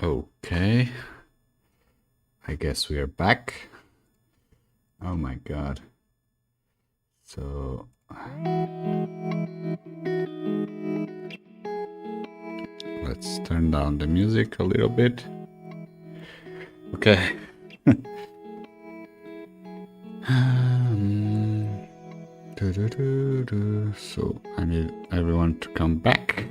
Okay. I guess we are back. Oh my god. So let's turn down the music a little bit. Okay. So I need everyone to come back.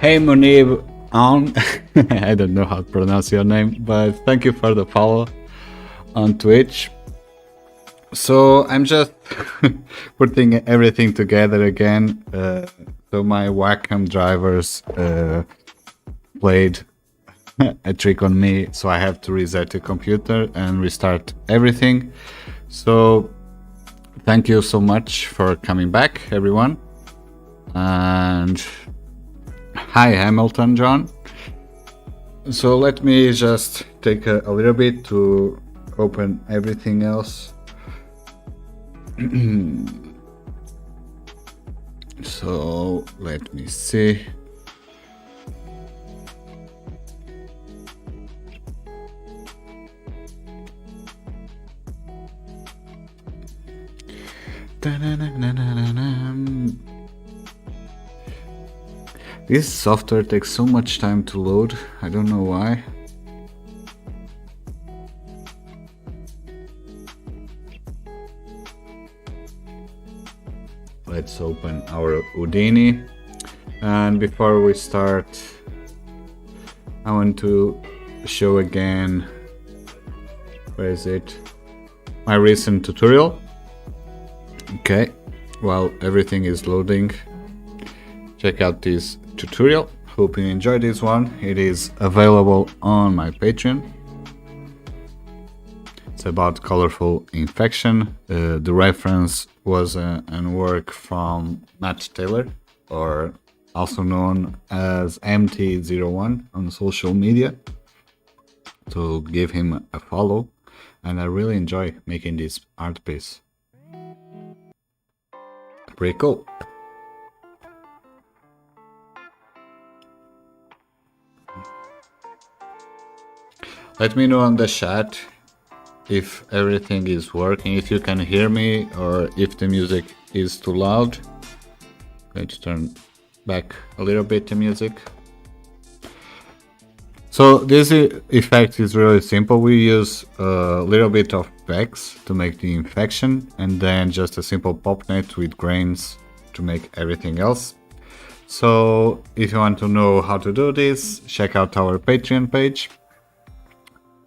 Hey Munib on I don't know how to pronounce your name, but thank you for the follow on Twitch. So I'm just putting everything together again. So my Wacom drivers played a trick on me, so I have to reset the computer and restart everything. So thank you so much for coming back, everyone. And hi Hamilton John. So let me just take a little bit to open everything else. So let me see. This software takes so much time to load. I don't know why. Let's open our Houdini. And before we start, I want to show again, where is it? My recent tutorial. Okay, while everything is loading, check out this tutorial. Hope you enjoyed this one. It is available on my Patreon. It's about colorful infection. The reference was a work from Matt Taylor, or also known as MT01 on social media. So give him a follow, and I really enjoy making this art piece. Pretty cool. Let me know on the chat if everything is working, if you can hear me, or if the music is too loud. Let's turn back a little bit the music. So this effect is really simple. We use a little bit of PEX to make the infection, and then just a simple pop net with grains to make everything else. So if you want to know how to do this, check out our Patreon page.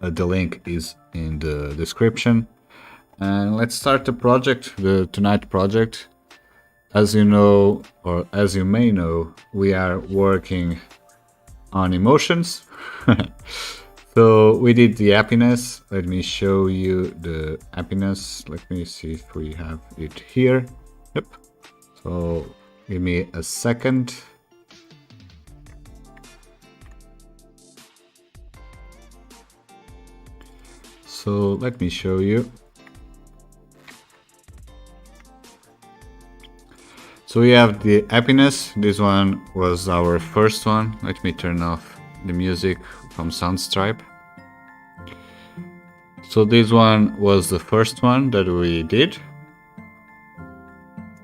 The link is in the description. And let's start the project, the Tonight project. As you know, or as you may know, we are working on emotions. So we did the happiness. Let me show you the happiness. Let me see if we have it here. Yep. So give me a second. So let me show you. So we have the happiness. This one was our first one. Let me turn off the music from Soundstripe. So this one was the first one that we did.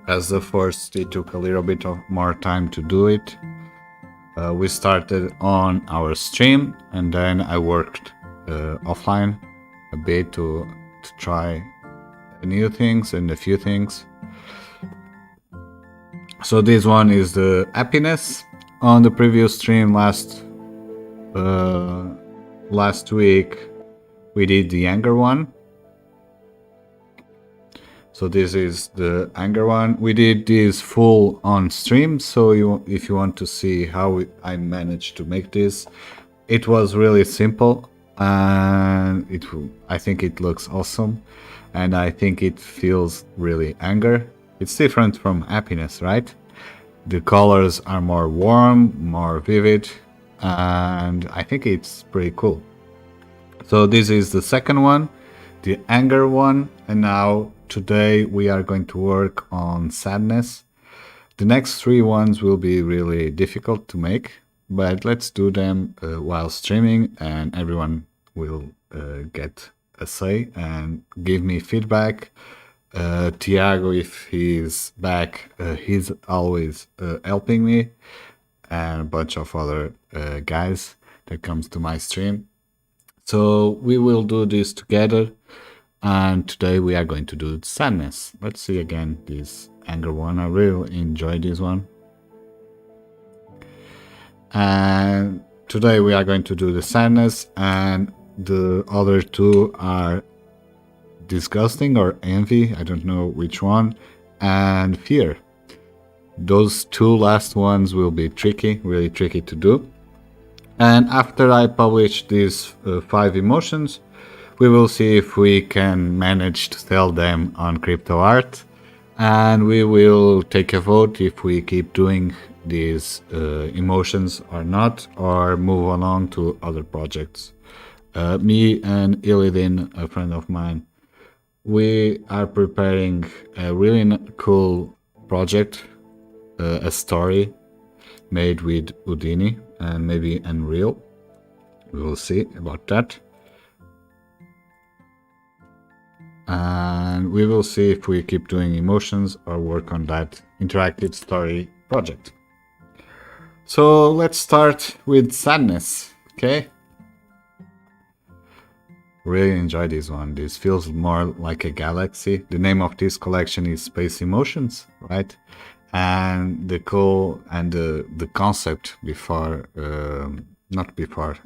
As the first, it took a little bit of more time to do it. We started on our stream, and then I worked offline a bit to try new things and a few things. So this one is the happiness. On the previous stream last week, we did the anger one. So this is the anger one. We did this full on stream. So if you want to see how I managed to make this, it was really simple. and I think it looks awesome, and I think it feels really anger. It's different from happiness, right? The colors are more warm, more vivid, and I think it's pretty cool. So this is the second one, the anger one, and now today we are going to work on sadness. The next three ones will be really difficult to make, but let's do them while streaming, and everyone will get a say and give me feedback. Tiago, if he's back, he's always helping me, and a bunch of other guys that comes to my stream. So we will do this together, and today we are going to do sadness. Let's see again this anger one. I really enjoy this one. And today we are going to do the sadness, and the other two are disgusting or envy, I don't know which one, and fear. Those two last ones will be tricky, really tricky to do. And after I publish these 5 emotions, we will see if we can manage to sell them on crypto art, and we will take a vote if we keep doing these emotions or not, or move along to other projects. Me and Ilidin, a friend of mine, we are preparing a really cool project, a story made with Houdini and maybe Unreal. We will see about that. And we will see if we keep doing emotions or work on that interactive story project. So let's start with sadness, okay? Really enjoy this one. This feels more like a galaxy. The name of this collection is Space Emotions, right? And the cool and the concept before, not before,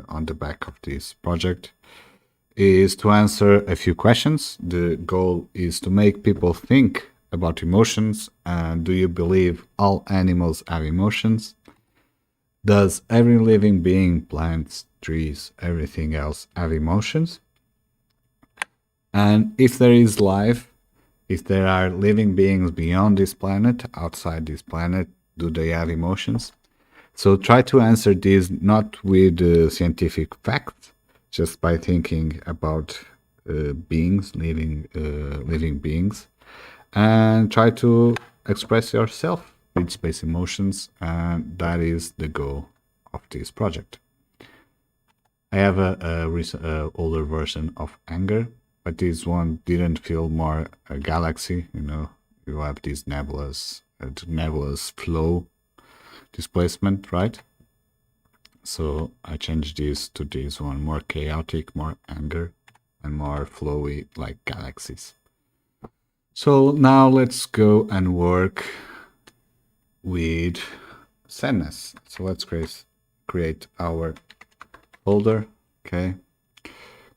on the back of this project is to answer a few questions. The goal is to make people think about emotions. And do you believe all animals have emotions? Does every living being, plants, trees, everything else, have emotions? And if there is life, if there are living beings beyond this planet, outside this planet, do they have emotions? So try to answer these not with scientific facts, just by thinking about beings, living beings, and try to express yourself with space emotions, and that is the goal of this project. I have a older version of anger, but this one didn't feel more a galaxy. You know, you have these nebulous flow displacement, right? So I changed this to this one, more chaotic, more anger, and more flowy, like galaxies. So now let's go and work with sadness. So let's create our folder. Okay,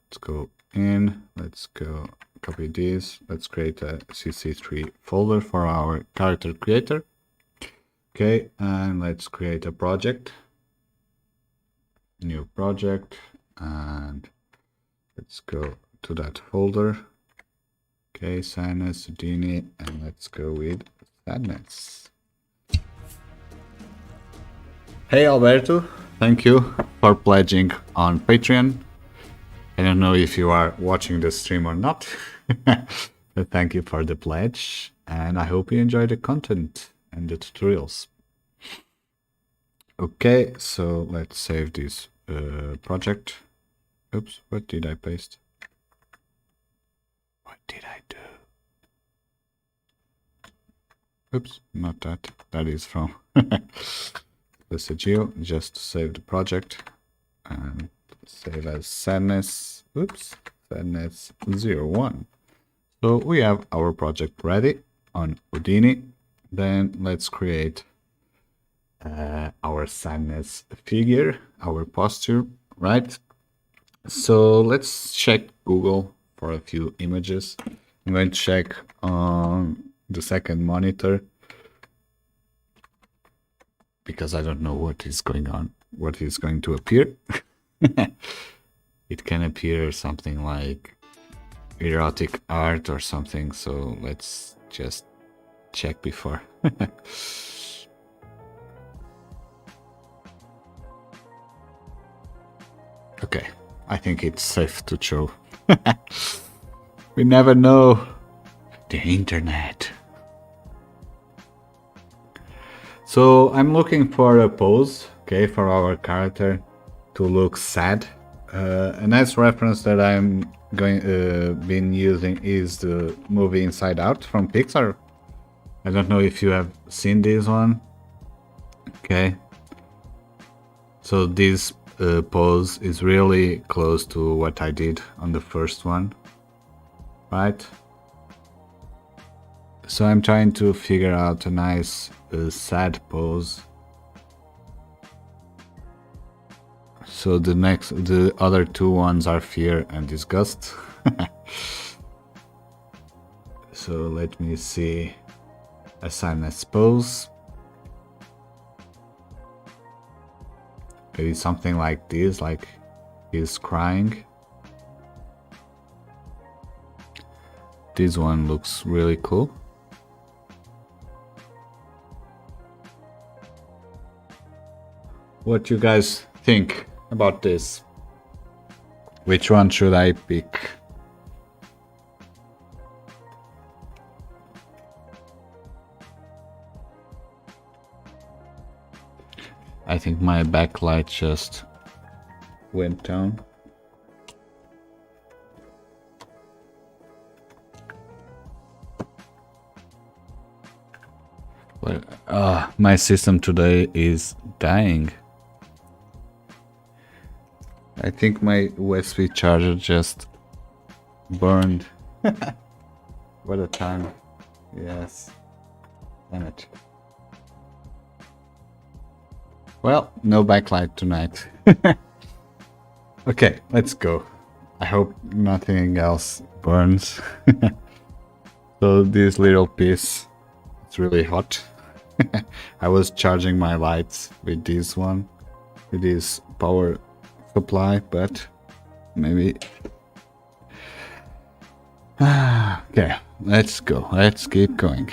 let's go in, let's go copy this, let's create a cc3 folder for our character creator. Okay, and let's create a project, new project, and let's go to that folder. Okay, sadness, Houdini, and let's go with sadness. Hey Alberto, thank you for pledging on Patreon. I don't know if you are watching the stream or not, but thank you for the pledge, and I hope you enjoy the content and the tutorials. Okay, so let's save this project. Oops, what did I paste? What did I do? Oops, not that. That is from Doxia. Just save the project and save as sadness. Oops, sadness 01. So we have our project ready on Houdini. Then let's create our sadness figure, our posture, right? So let's check Google for a few images. I'm going to check on the second monitor because I don't know what is going on, what is going to appear. it can appear something like erotic art or something, so let's just check before. Okay, I think it's safe to show. We never know. The internet. So I'm looking for a pose, okay, for our character to look sad. A nice reference that I'm been using is the movie Inside Out from Pixar. I don't know if you have seen this one. Okay. So this pose is really close to what I did on the first one, right? So I'm trying to figure out a nice sad pose. So the other two ones are fear and disgust. So let me see a sadness pose. Maybe something like this, like he's crying. This one looks really cool. What you guys think about this? Which one should I pick? I think my backlight just went down. Well, my system today is dying. I think my USB charger just burned. What a time. Yes. Damn it. Well, no backlight tonight. Okay, let's go. I hope nothing else burns. So this little piece, it's really hot. I was charging my lights with this one, with this power supply, but maybe... Okay, let's go. Let's keep going.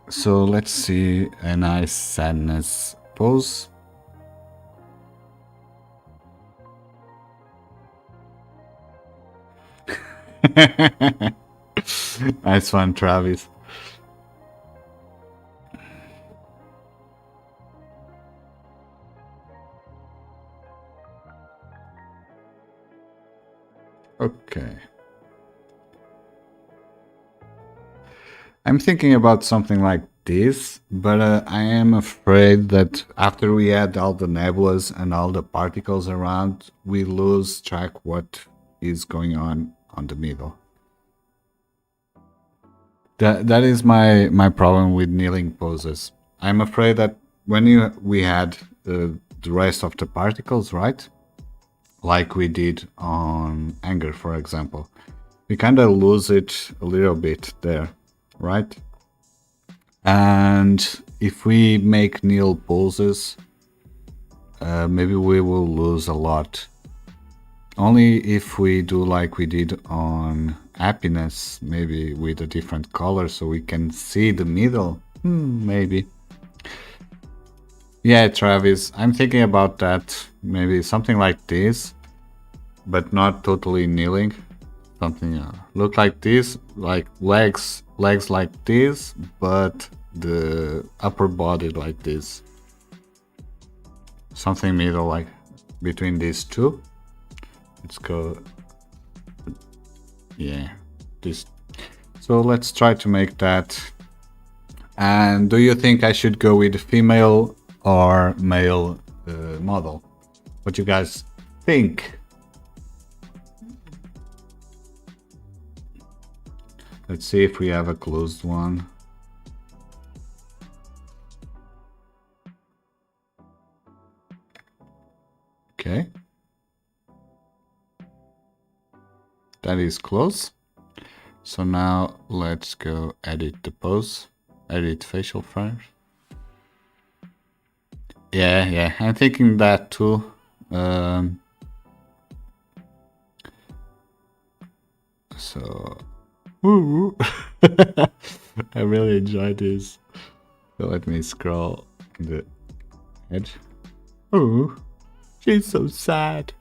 So let's see a nice sadness pose. Nice one, Travis. Okay. I'm thinking about something like this, but I am afraid that after we add all the nebulas and all the particles around, we lose track what is going on the middle. That is my problem with kneeling poses. I'm afraid that when we add the rest of the particles, right? Like we did on anger, for example, we kind of lose it a little bit there, right? And if we make kneel poses, maybe we will lose a lot. Only if we do like we did on happiness, maybe with a different color so we can see the middle. Maybe. Yeah, Travis, I'm thinking about that. Maybe something like this, but not totally kneeling. Something look like this, like legs like this, but the upper body like this. Something middle, like between these two. Let's go. Yeah, this. So let's try to make that. And do you think I should go with female or male model? What you guys think? Let's see if we have a closed one. Okay. That is close. So now let's go edit the pose. Edit facial frames. Yeah, I'm thinking that too. So, ooh. I really enjoy this. So let me scroll the head. Ooh, she's so sad.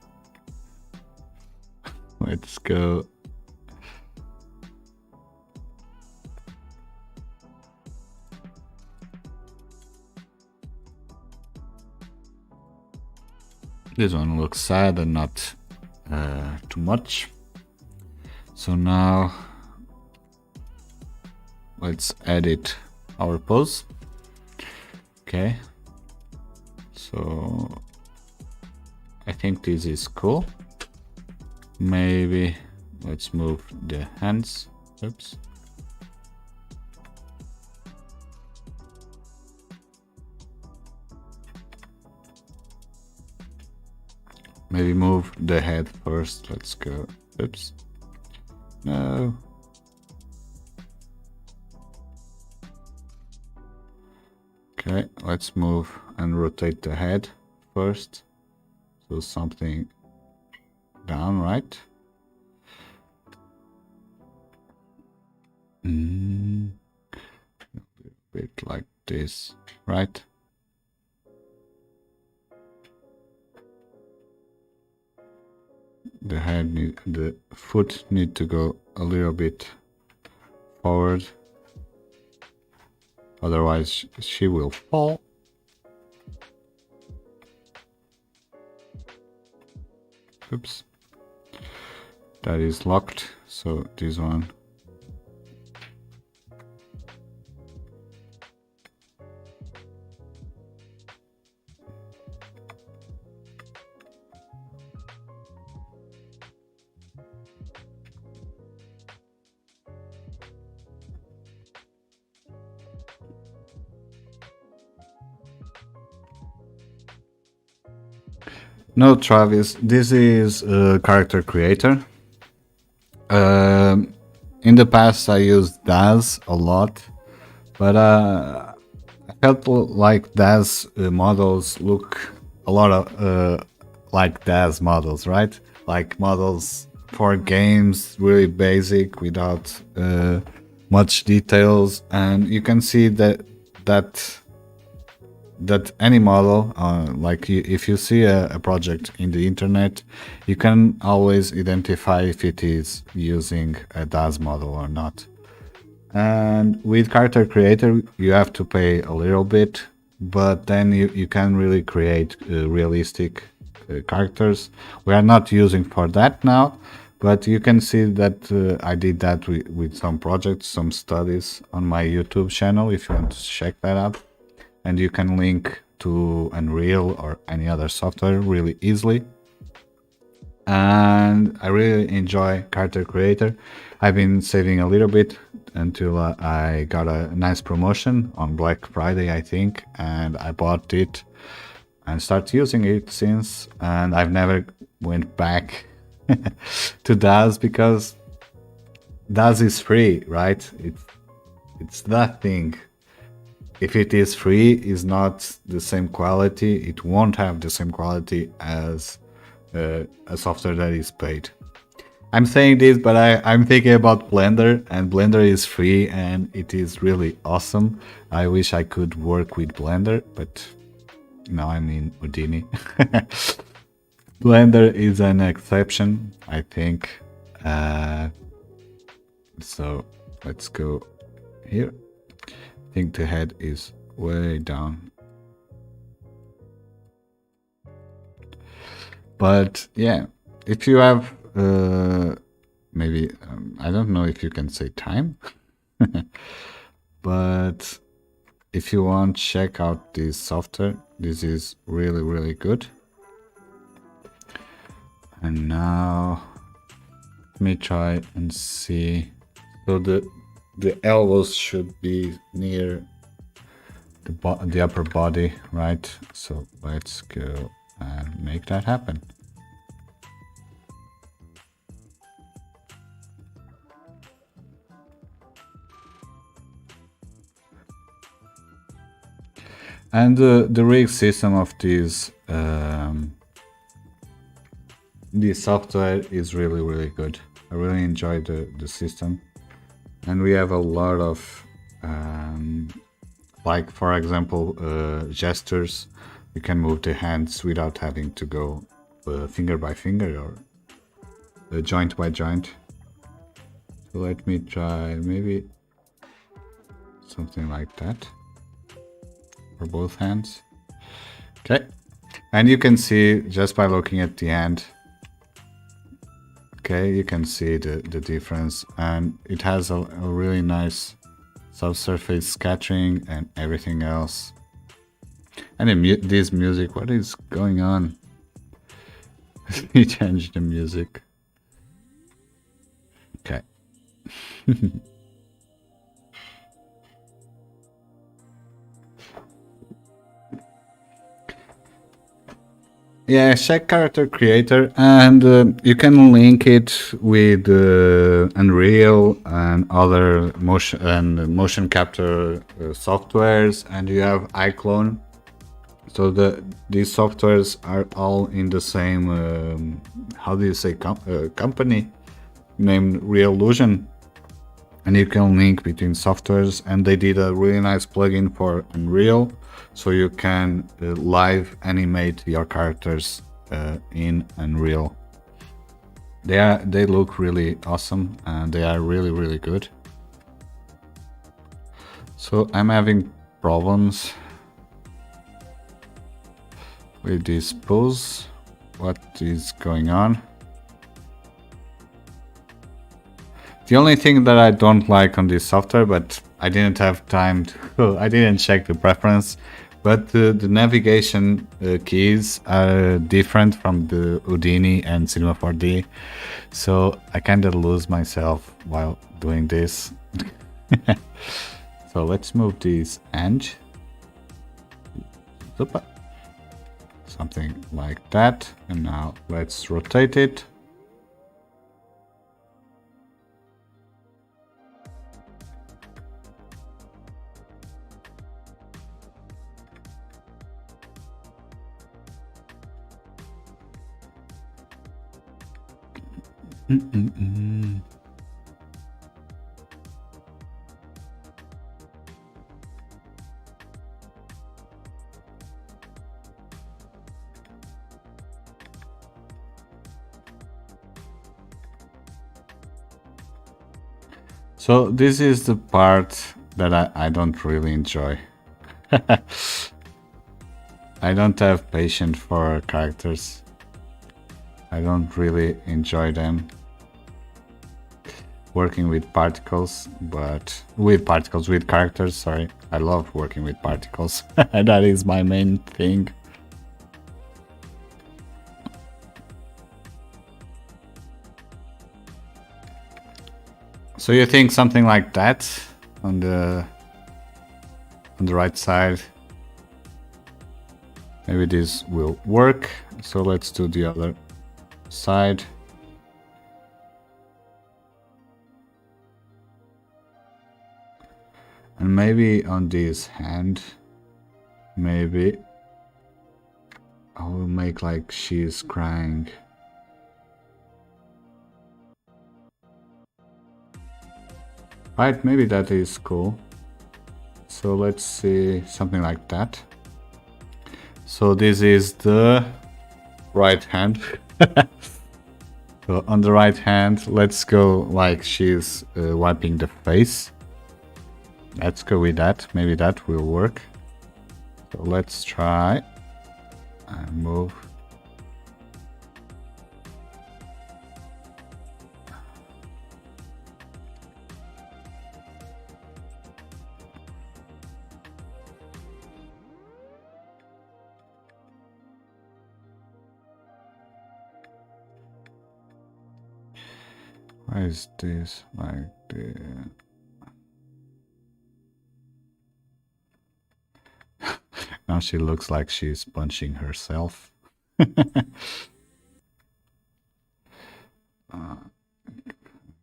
Let's go. This one looks sad and not too much. So now let's edit our pose. Okay. So I think this is cool. Maybe let's move the hands. Oops. Maybe move the head first. Let's go. Oops. No. Okay, let's move and rotate the head first. So something down, right? A bit like this, right? The foot need to go a little bit forward, otherwise she will fall. Oops, that is locked, so this one. No, Travis, this is a character creator. In the past, I used DAZ a lot, but I felt like DAZ models look a lot of like DAZ models, right? Like models for games, really basic, without much details, and you can see that any model, like if you see a project in the internet, you can always identify if it is using a DAZ model or not. And with character creator, you have to pay a little bit, but then you can really create realistic characters. We are not using for that now, but you can see that I did that with some projects, some studies on my YouTube channel if you want to check that out. And you can link to Unreal or any other software really easily. And I really enjoy character creator. I've been saving a little bit until I got a nice promotion on Black Friday, I think, and I bought it and started using it since, and I've never went back to DAZ because DAZ is free, right? It's that thing. If it is free, is not the same quality. It won't have the same quality as a software that is paid. I'm saying this, but I'm thinking about Blender, and Blender is free and it is really awesome. I wish I could work with Blender, but now I'm in Houdini. Blender is an exception, I think. So let's go here. I think the head is way down. But yeah, if you have maybe I don't know if you can say time, but if you want, check out this software. This is really good. And now let me try and see. So the elbows should be near the upper body, right? So let's go and make that happen. And the rig system of this software is really good. I really enjoy the system. And we have a lot of, like for example, gestures. You can move the hands without having to go finger by finger or joint by joint. So let me try maybe something like that for both hands. Okay, and you can see just by looking at the hand, okay, you can see the difference, and it has a really nice subsurface scattering and everything else. And this music, what is going on? He changed the music. Okay. Yeah, check character creator, and you can link it with Unreal and other motion capture softwares, and you have iClone. So these softwares are all in the same how do you say company named Reallusion, and you can link between softwares, and they did a really nice plugin for Unreal, so you can live animate your characters in Unreal. They look really awesome, and they are really good. So I'm having problems with this pose. What is going on? The only thing that I don't like on this software, but I didn't have time to, I didn't check the preference, but the navigation keys are different from the Houdini and Cinema 4D, so I kind of lose myself while doing this. So let's move this edge. Something like that, and now let's rotate it. So this is the part that I don't really enjoy. I don't have patience for characters. I don't really enjoy them. Working with particles, with characters, sorry. I love working with particles. That is my main thing. So you think something like that on the right side? Maybe this will work. So let's do the other side. And maybe on this hand, maybe I will make like she's crying. Right, maybe that is cool. So let's see something like that. So this is the right hand. So on the right hand, let's go like she's wiping the face. Let's go with that. Maybe that will work. So let's try and move. Why is this like the... Now she looks like she's punching herself.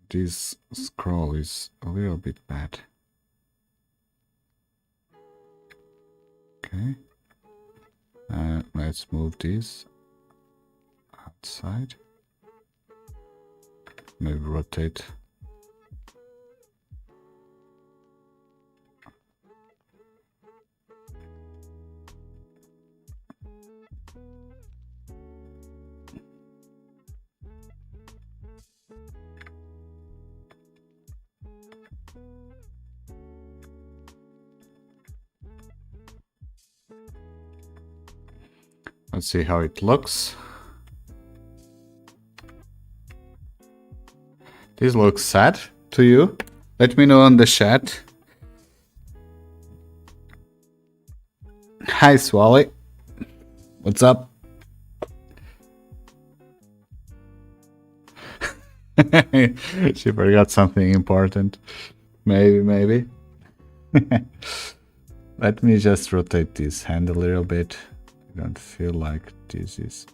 This scroll is a little bit bad. Okay. Let's move this outside. maybe rotate. Let's see how it looks. This looks sad to you? Let me know on the chat. Hi, Swally. What's up? She forgot something important. Maybe. Let me just rotate this hand a little bit. I don't feel like this is...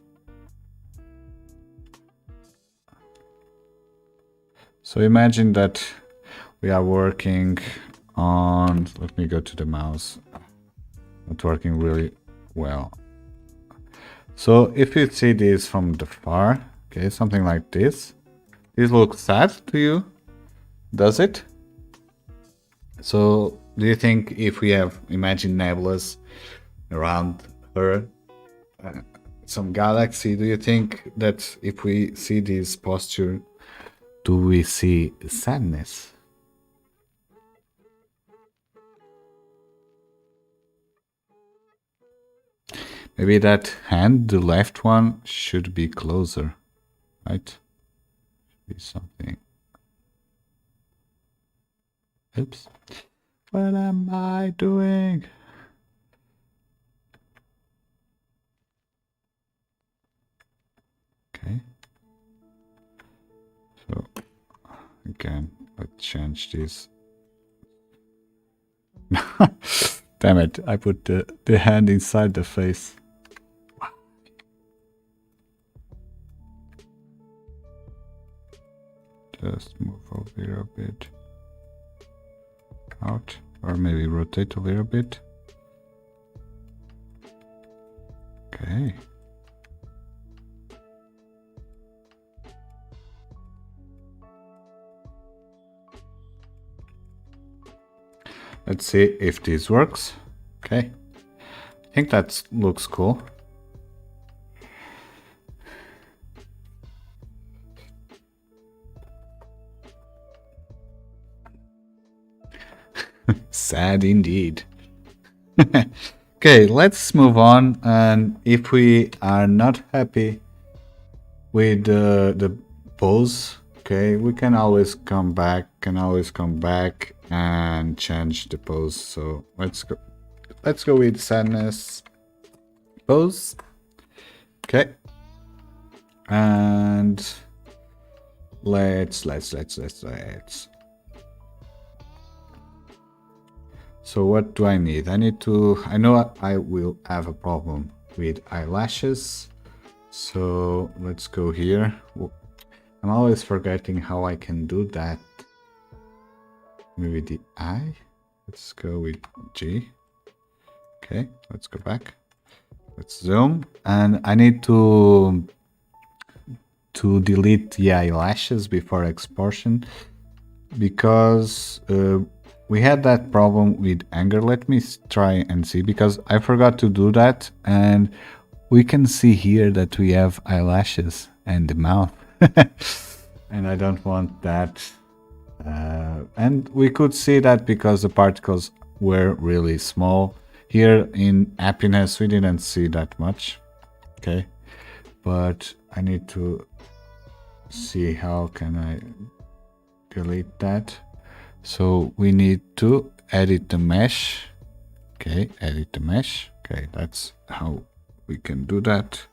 So imagine that we are working on... Let me go to the mouse. Not working really well. So if you see this from the far, okay, something like this. This looks sad to you, does it? So do you think if we have, imagine nebulas around her, some galaxy, do you think that if we see this posture, do we see sadness? Maybe that hand, the left one, should be closer, right? Should be something. Oops. What am I doing? Okay. So, again, let's change this. Damn it, I put the hand inside the face. Just move over here a bit. Out. Or maybe rotate a little bit. Okay. Let's see if this works. Okay. I think that looks cool. Sad indeed. Okay, let's move on. And if we are not happy with the pose, okay, we can always come back. And change the pose. So let's go with sadness pose. Okay, and let's. So what do I need? I know I will have a problem with eyelashes. So let's go here. I'm always forgetting how I can do that. Maybe the eye. Let's go with G. Okay, let's go back. Let's zoom. And I need to delete the eyelashes before exportation, because we had that problem with anger. Let me try and see, because I forgot to do that, and we can see here that we have eyelashes and the mouth. And I don't want that. And we could see that because the particles were really small. Here in happiness we didn't see that much. Okay, but I need to see how can I delete that. So we need to edit the mesh. Okay, edit the mesh. Okay, that's how we can do that.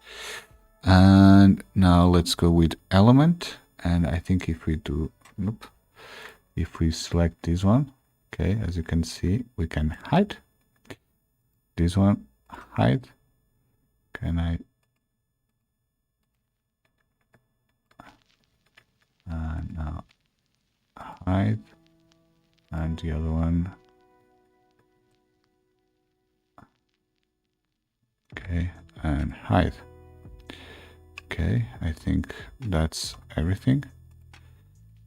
And now let's go with element. And I think if we do, nope, if we select this one, okay, as you can see, we can hide this one, hide. Can I? Now hide, and the other one. Okay, and hide. Okay, I think that's everything.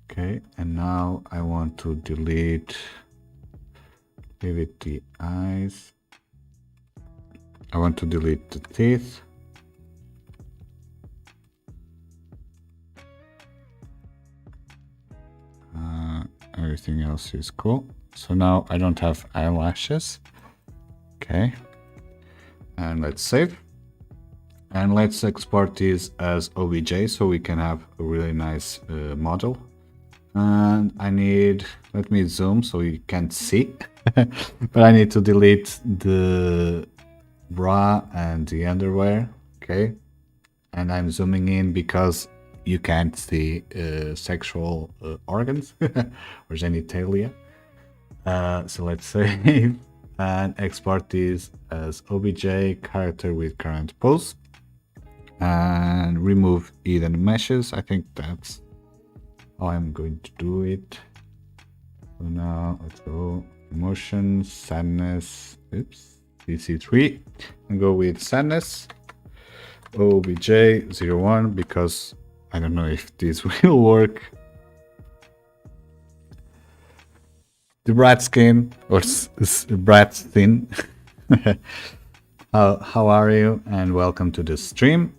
Okay, and now I want to delete, leave it the eyes. I want to delete the teeth. Everything else is cool. So now I don't have eyelashes. Okay. And let's save. And let's export this as OBJ so we can have a really nice model. And I need, let me zoom so you can't see. But I need to delete the bra and the underwear. Okay. And I'm zooming in because you can't see sexual organs or genitalia. So let's save and export this as OBJ character with current pose and remove hidden meshes. I think that's how I'm going to do it. So now let's go emotions, sadness, oops, DC3 and go with sadness. OBJ01 because I don't know if this will work. The brat skin or brat skin. How are you? And welcome to the stream.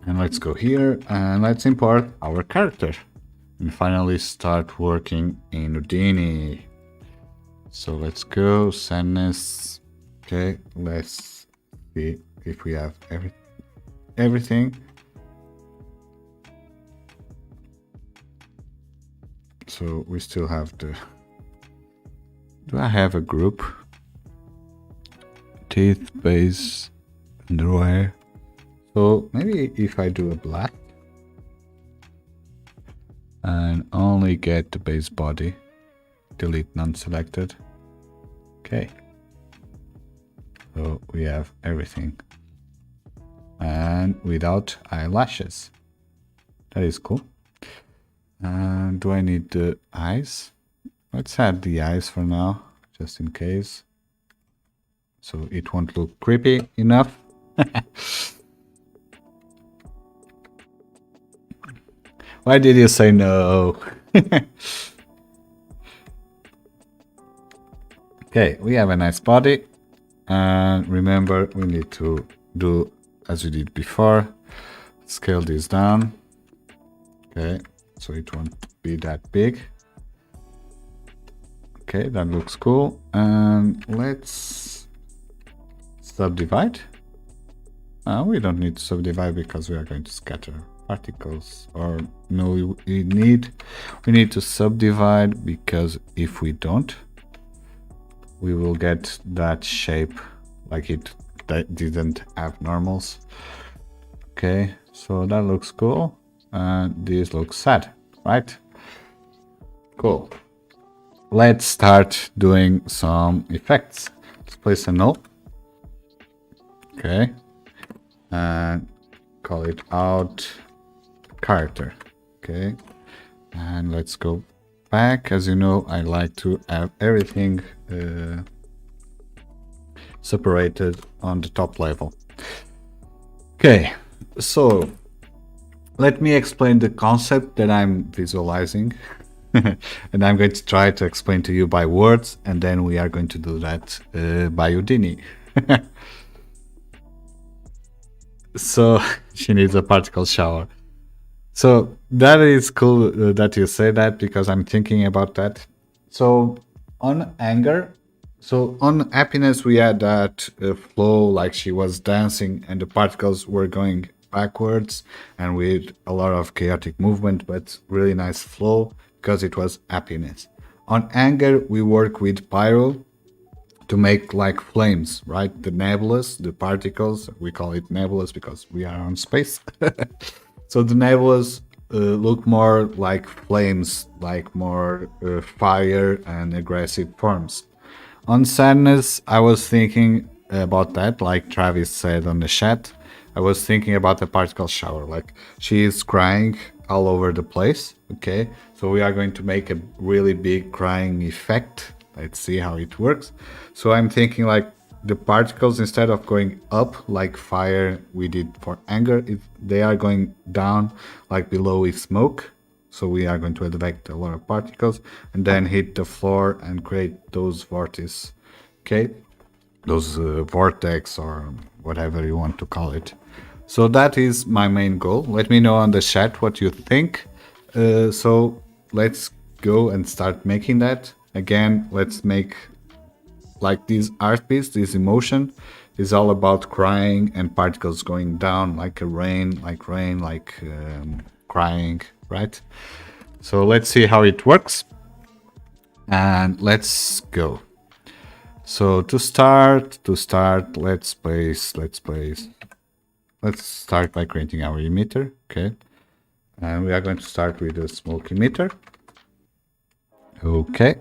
And let's go here and let's import our character and finally start working in Houdini. So let's go sadness. Okay, let's see if we have everything. So we still have the, do I have a group? Teeth, base, underwear. So maybe if I do a black and only get the base body, delete non-selected. Okay. So we have everything. And without eyelashes. That is cool. And do I need the eyes? Let's add the eyes for now, just in case. So it won't look creepy enough. Why did you say no? Okay, we have a nice body. And remember, we need to do as we did before. Scale this down. Okay, so it won't be that big. Okay, that looks cool. And let's subdivide. We don't need to subdivide because we are going to scatter particles. Or no, we need to subdivide because if we don't, we will get that shape like it didn't have normals. Okay, so that looks cool. And this looks sad, right? Cool. Let's start doing some effects. Let's place a null. Okay. And call it out character. Okay. And let's go back. As you know, I like to have everything separated on the top level. Okay. So let me explain the concept that I'm visualizing. And I'm going to try to explain to you by words, and then we are going to do that by Houdini. So she needs a particle shower. So that is cool that you say that because I'm thinking about that. So on anger, so on happiness, we had that flow like she was dancing and the particles were going backwards and with a lot of chaotic movement, but really nice flow because it was happiness. On anger, we work with pyro to make like flames, right? The nebulas, the particles, we call it nebulas because we are on space. So the nebulas look more like flames, like more fire and aggressive forms. On sadness, I was thinking about that, like Travis said on the chat. I was thinking about the particle shower, like she is crying all over the place. Okay, so we are going to make a really big crying effect. Let's see how it works. So I'm thinking like the particles, instead of going up like fire we did for anger, they are going down like below with smoke. So we are going to eject a lot of particles and then hit the floor and create those vortices. Okay, those vortex or whatever you want to call it. So that is my main goal. Let me know on the chat what you think. So let's go and start making that. Again, let's make like this art piece, this emotion is all about crying and particles going down like a rain, like crying, right? So let's see how it works and let's go. So to start, let's start by creating our emitter, okay? And we are going to start with the smoke emitter. Okay.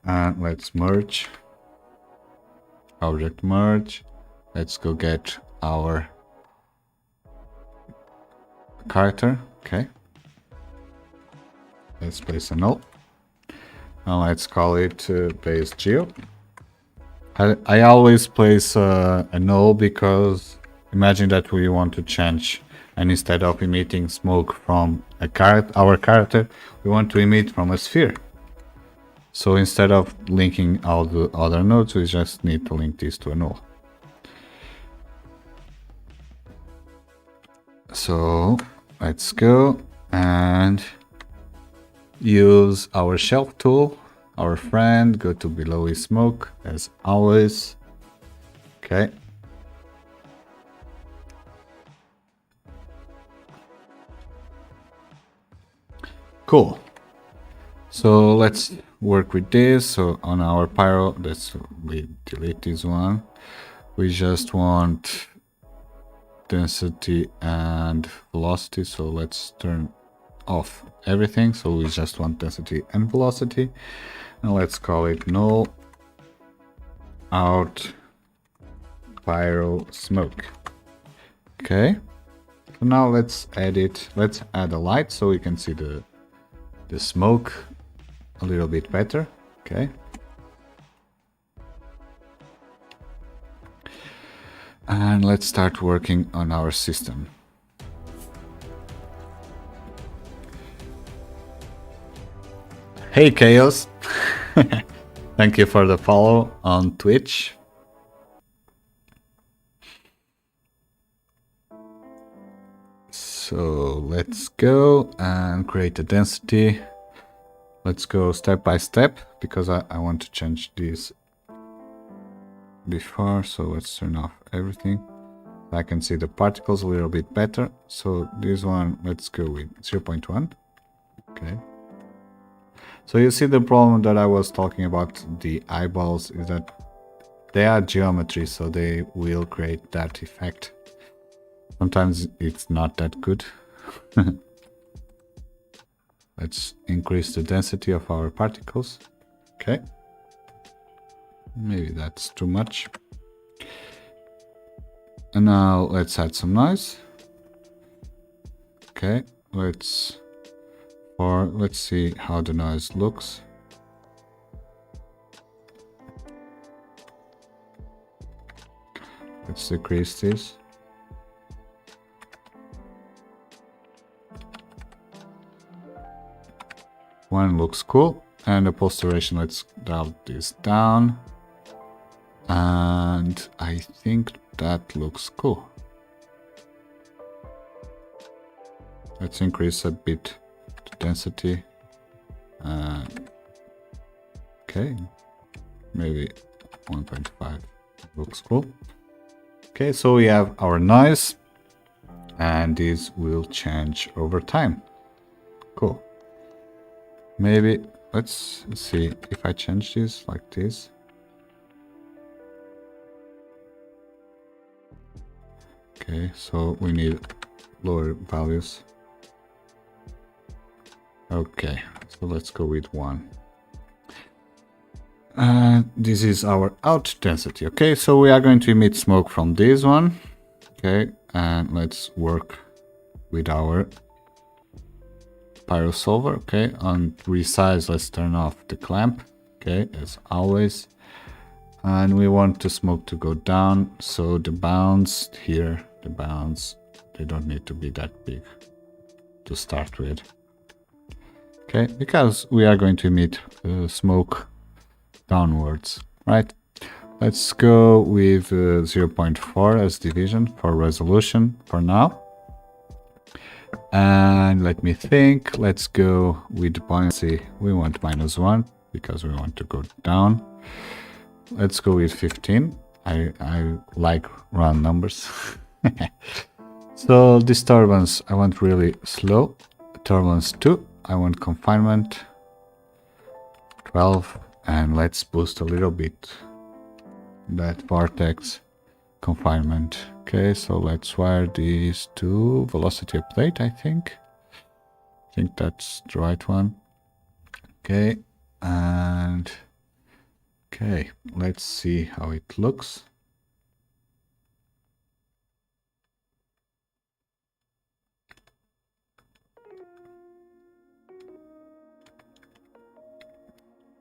And let's merge. Object merge. Let's go get our character, okay? Let's place a null. And let's call it base geo. I always place a null because imagine that we want to change, and instead of emitting smoke from our character, we want to emit from a sphere. So instead of linking all the other nodes, we just need to link this to a null. So let's go and use our shelf tool, our friend, go to below is smoke as always. Okay. Cool. So let's work with this. So on our pyro, we delete this one. We just want density and velocity. So let's turn off everything. So we just want density and velocity. And let's call it null out pyro smoke. Okay. So now let's add it. Let's add a light so we can see the smoke a little bit better. Okay. And let's start working on our system. Hey Chaos! Thank you for the follow on Twitch. So let's go and create a density. Let's go step by step because I want to change this before. So let's turn off everything. I can see the particles a little bit better. So this one, let's go with 0.1. Okay. So you see the problem that I was talking about the eyeballs is that they are geometry, so they will create that effect. Sometimes it's not that good. Let's increase the density of our particles. Okay. Maybe that's too much. And now let's add some noise. Okay, let's see how the noise looks. Let's decrease this. One looks cool, and the posturation, let's dial this down. And I think that looks cool. Let's increase a bit the density. Okay, maybe 1.5 looks cool. Okay, so we have our noise, and this will change over time. Cool. Maybe let's see if I change this like this. Okay, so we need lower values. Okay, so let's go with 1. This is our out density. Okay, so we are going to emit smoke from this one. Okay, and let's work with our pyro solver. Okay, on resize, let's turn off the clamp. Okay, as always. And we want the smoke to go down, so the bounds here, they don't need to be that big. to start with. Okay, because we are going to emit smoke downwards, right? Let's go with 0.4 as division for resolution for now. And let me think, let's go with the buoyancy. We want -1 because we want to go down. Let's go with 15. I like round numbers. So disturbance, I want really slow. Turbulence 2, I want confinement 12, and let's boost a little bit that vortex confinement. Okay, so let's wire these to velocity update, I think. I think that's the right one. Okay, and okay, let's see how it looks.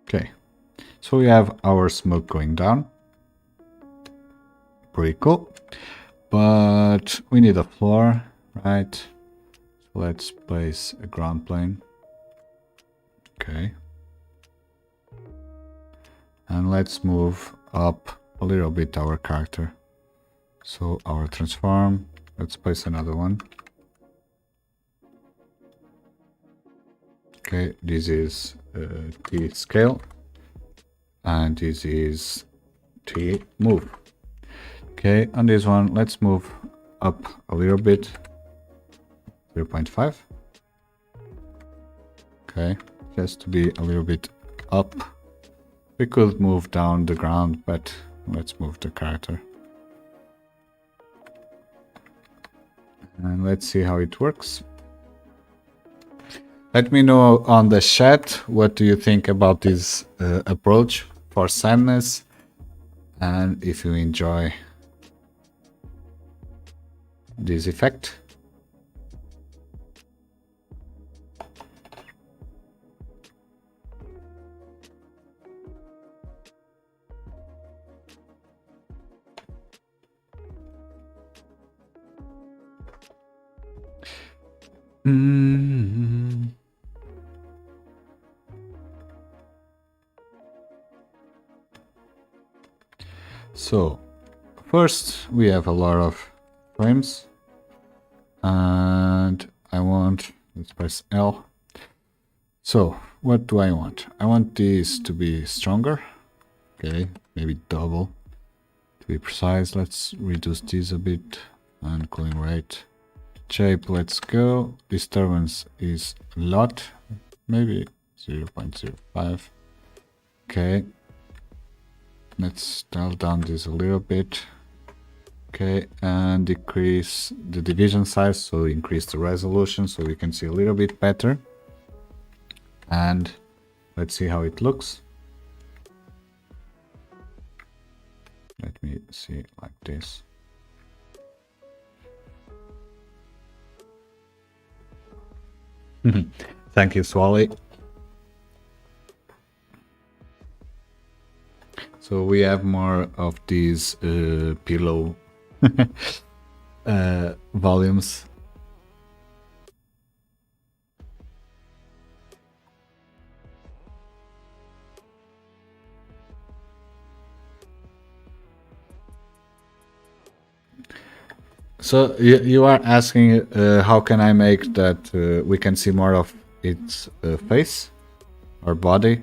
Okay, so we have our smoke going down. Pretty cool. But we need a floor, right? So let's place a ground plane. Okay. And let's move up a little bit our character. So our transform, let's place another one. Okay, this is T scale. And this is T move. Okay, on this one, let's move up a little bit. 0.5. Okay, just to be a little bit up. We could move down the ground, but let's move the character. And let's see how it works. Let me know on the chat what do you think about this approach for sadness, and if you enjoy this effect. So first we have a lot of frames, and I want, let's press L. So what do I want? I want this to be stronger. Okay, maybe double to be precise. Let's reduce this a bit, and cooling rate. Shape, let's go. Disturbance is a lot, maybe 0.05. Okay, let's dial down this a little bit. Okay, and decrease the division size, so increase the resolution so we can see a little bit better. And let's see how it looks. Let me see like this. Thank you, Swally. So we have more of these pillow volumes. So you are asking how can I make that we can see more of its face or body?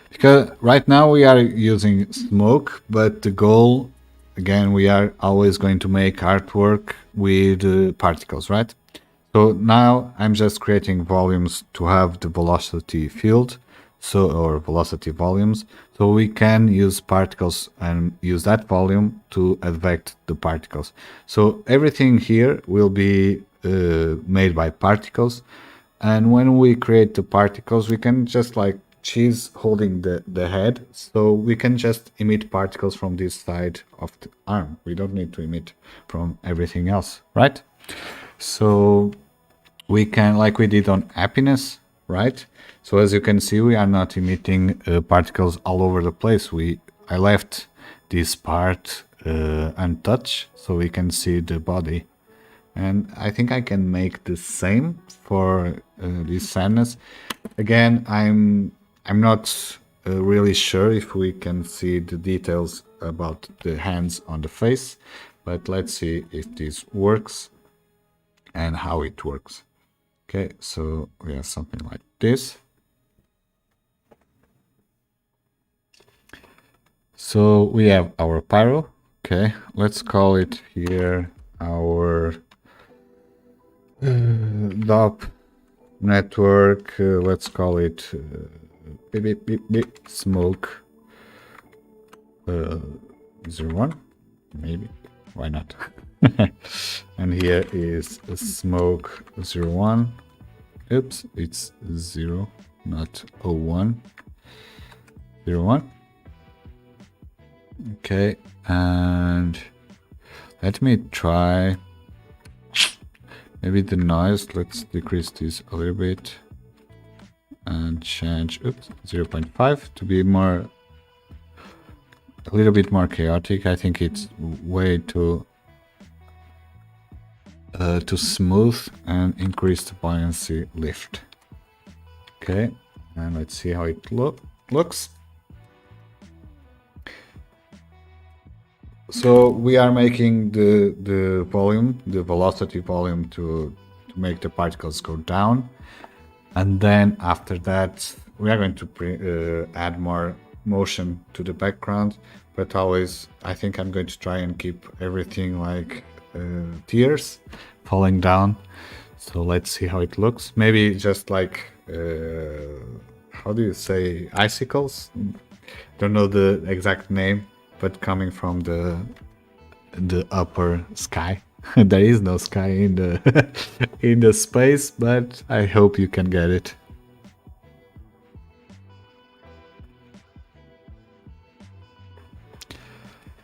Because right now we are using smoke, but the goal, again, we are always going to make artwork with particles, right? So now I'm just creating volumes to have the velocity field, so, or velocity volumes, so we can use particles and use that volume to affect the particles. So everything here will be made by particles, and when we create the particles, we can just like she's holding the head, so we can just emit particles from this side of the arm. We don't need to emit from everything else, right? So we can, like we did on happiness, right? So as you can see, we are not emitting particles all over the place. I left this part untouched, so we can see the body. And I think I can make the same for this sadness. Again, I'm not really sure if we can see the details about the hands on the face, but let's see if this works and how it works. Okay, so we have something like this. So we have our pyro. Okay, let's call it here our DOP network. Let's call it beep, beep, beep, beep, smoke 01, maybe. Why not? And here is smoke 01. Oops, it's 0, not 01. 01. Okay, and let me try maybe the noise. Let's decrease this a little bit and change 0.5 to be a little bit more chaotic. I think it's way too smooth, and increase the buoyancy lift. Okay, and let's see how it looks. So we are making the volume, the velocity volume to make the particles go down. And then after that, we are going to add more motion to the background. But always, I think I'm going to try and keep everything like tears falling down. So let's see how it looks. Maybe just like, how do you say, icicles? Don't know the exact name, but coming from the upper sky. There is no sky in the in the space, but I hope you can get it.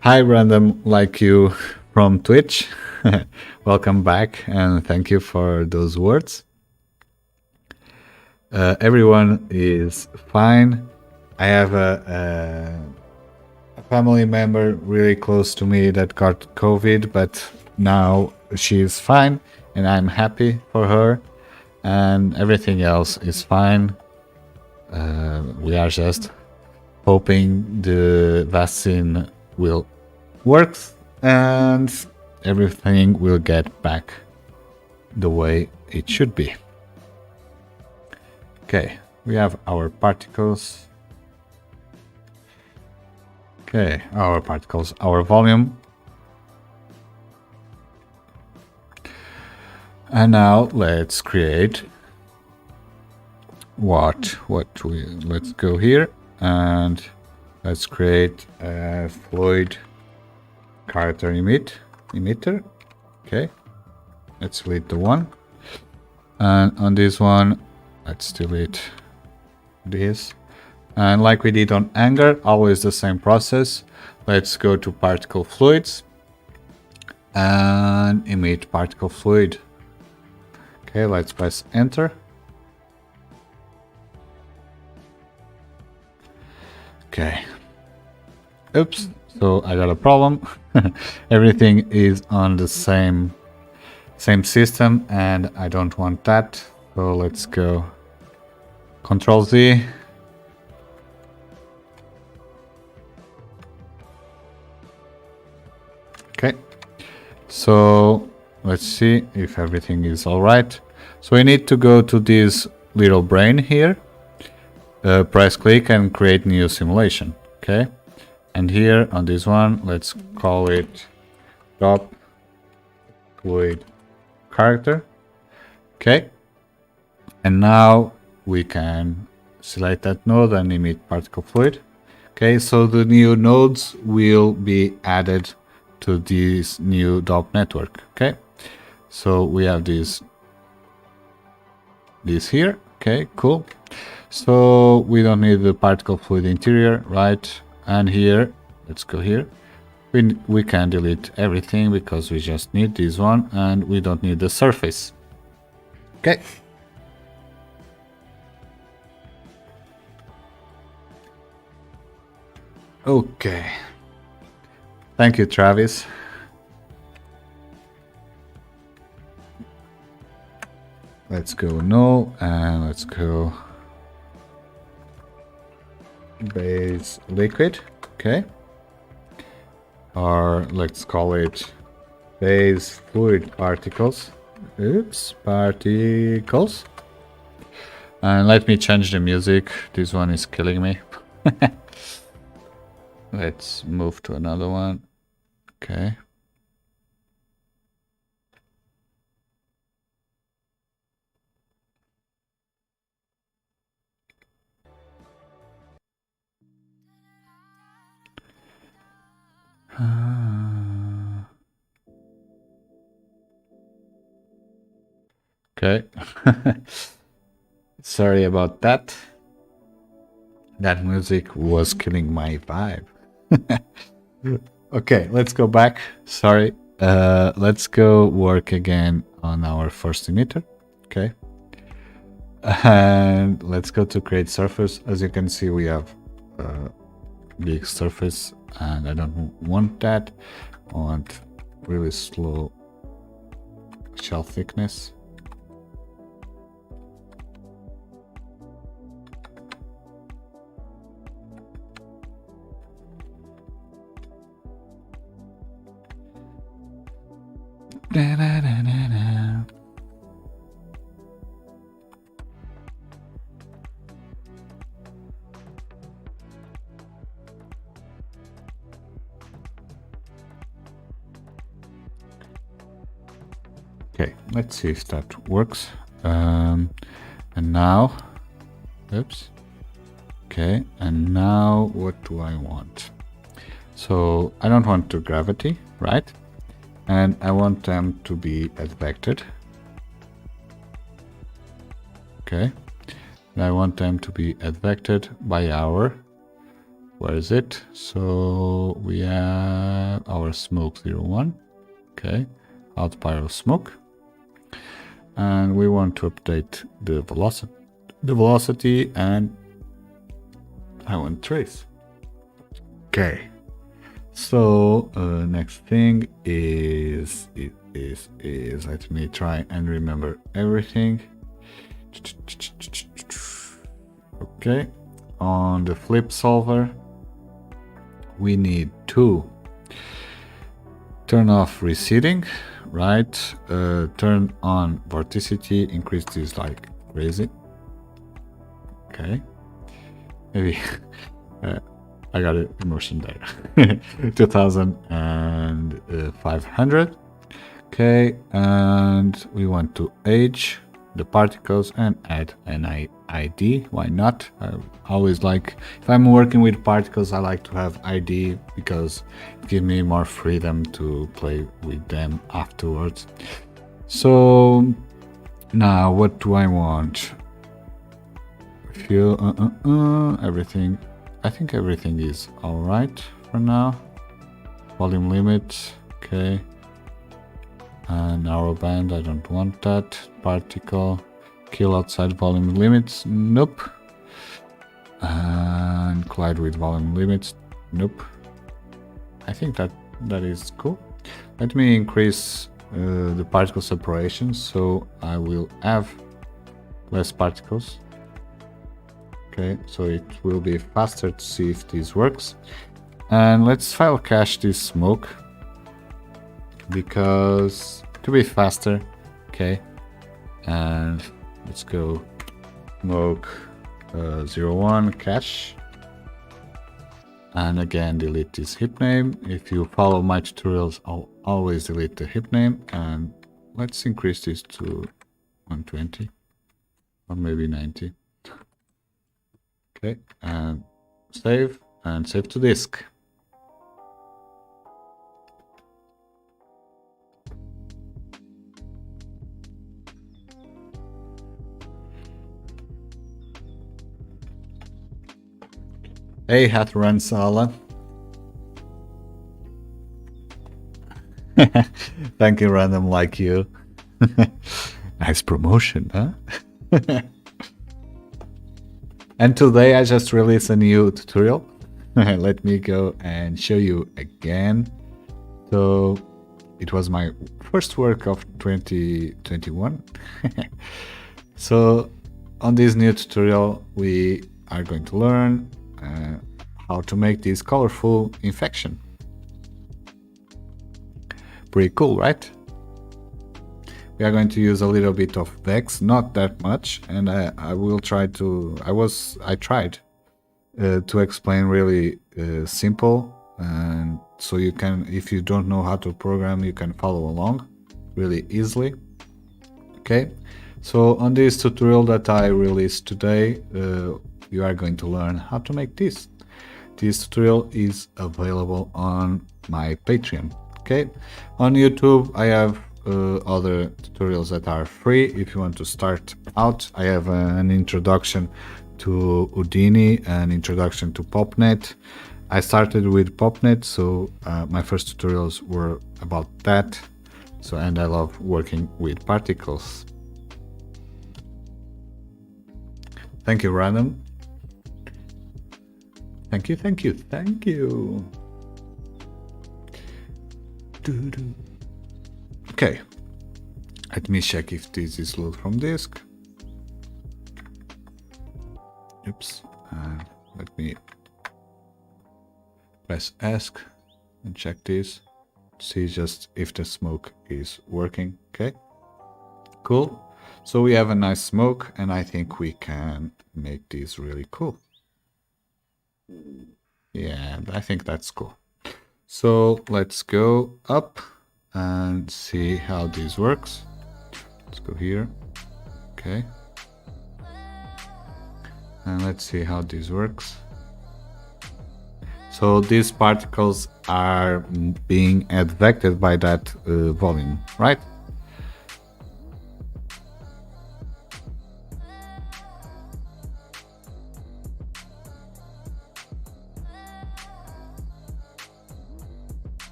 Hi, random like you from Twitch. Welcome back, and thank you for those words. Everyone is fine. I have a family member really close to me that got COVID, but now she is fine, and I'm happy for her, and everything else is fine. We are just hoping the vaccine will work and everything will get back the way it should be. Okay, we have our particles. Okay, our particles, our volume. And now let's create let's go here and let's create a fluid character emitter. Okay, let's delete the one, and on this one let's delete this. And like we did on anger, always the same process. Let's go to particle fluids and emit particle fluid. Okay, let's press enter. Okay. Oops, so I got a problem. Everything is on the same system, and I don't want that. So let's go Control Z. Okay, so let's see if everything is all right. So we need to go to this little brain here, press click and create new simulation. Okay, and here on this one, let's call it drop fluid character. Okay, and now we can select that node and emit particle fluid. Okay, so the new nodes will be added to this new DOP network. Okay, so we have this here. Okay, cool. So we don't need the particle fluid interior, right? And here, let's go here. We can delete everything because we just need this one, and we don't need the surface. Okay. Okay. Thank you, Travis. Let's go no, and let's go base liquid, okay? Or let's call it base fluid particles. Oops, particles. And let me change the music. This one is killing me. Let's move to another one. Okay. Okay. Sorry about that. That music was killing my vibe. Okay, let's go back. Sorry. Let's go work again on our first emitter. Okay. And let's go to create surface. As you can see, we have a big surface, and I don't want that. I want really slow shell thickness. Da, da, da, da, da. Okay, let's see if that works. And now, oops. Okay, and now what do I want? So I don't want to gravity, right? And I want them to be advected. Okay, and I want them to be advected by our, where is it? So we have our smoke 01. Okay, out pyro smoke. And we want to update the velocity, and I want trace. Okay. So next thing is let me try and remember everything. Okay, on the flip solver we need to turn off receding, right? Turn on vorticity, increase this like crazy. Okay, maybe I got an emotion there. 2500. Okay, and we want to age the particles and add an ID. Why not? I always like, if I'm working with particles, I like to have ID because it gives me more freedom to play with them afterwards. So now what do I want? Feel everything. I think everything is all right for now. Volume limit, okay. Narrow band, I don't want that. Particle, kill outside volume limits, nope. And collide with volume limits, nope. I think that is cool. Let me increase the particle separation, so I will have less particles. Okay, so it will be faster to see if this works. And let's file cache this smoke, because to be faster. Okay, and let's go smoke 01 cache, and again delete this heap name. If you follow my tutorials, I'll always delete the heap name, and let's increase this to 120 or maybe 90. Okay, and save to disk. Hey, hat run Sala. Thank you, random like you. Nice promotion, huh? And today I just released a new tutorial. Let me go and show you again So it was my first work of 2021. So on this new tutorial we are going to learn how to make this colorful infection. Pretty cool, right? We are going to use a little bit of Vex, not that much, and I will try to. I tried to explain really simple, and so you can, if you don't know how to program, you can follow along really easily. Okay, so on this tutorial that I released today, you are going to learn how to make this. This tutorial is available on my Patreon. Okay, on YouTube I have other tutorials that are free. If you want to start out, I have an introduction to Houdini, an introduction to PopNet. I started with PopNet, so my first tutorials were about that. So, and I love working with particles. Thank you, Random. Thank you, thank you, thank you. Okay, let me check if this is load from disk. Oops, let me press ask and check this. See just if the smoke is working. Okay, cool. So we have a nice smoke, and I think we can make this really cool. Yeah, I think that's cool. So let's go up and see how this works. Let's go here. Okay. And let's see how this works. So these particles are being advected by that volume, right?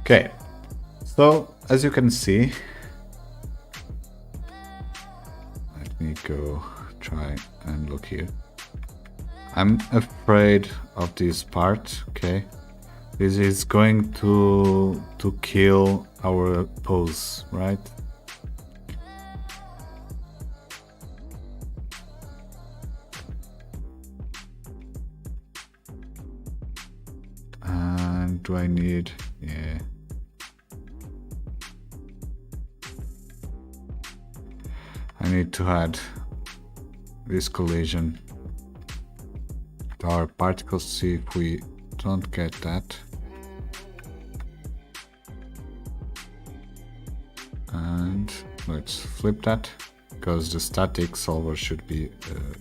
Okay, so as you can see, let me go try and look here. I'm afraid of this part. Okay, this is going to kill our pose, right? And do I need, yeah. I need to add this collision to our particles, see if we don't get that. And let's flip that, because the static solver should be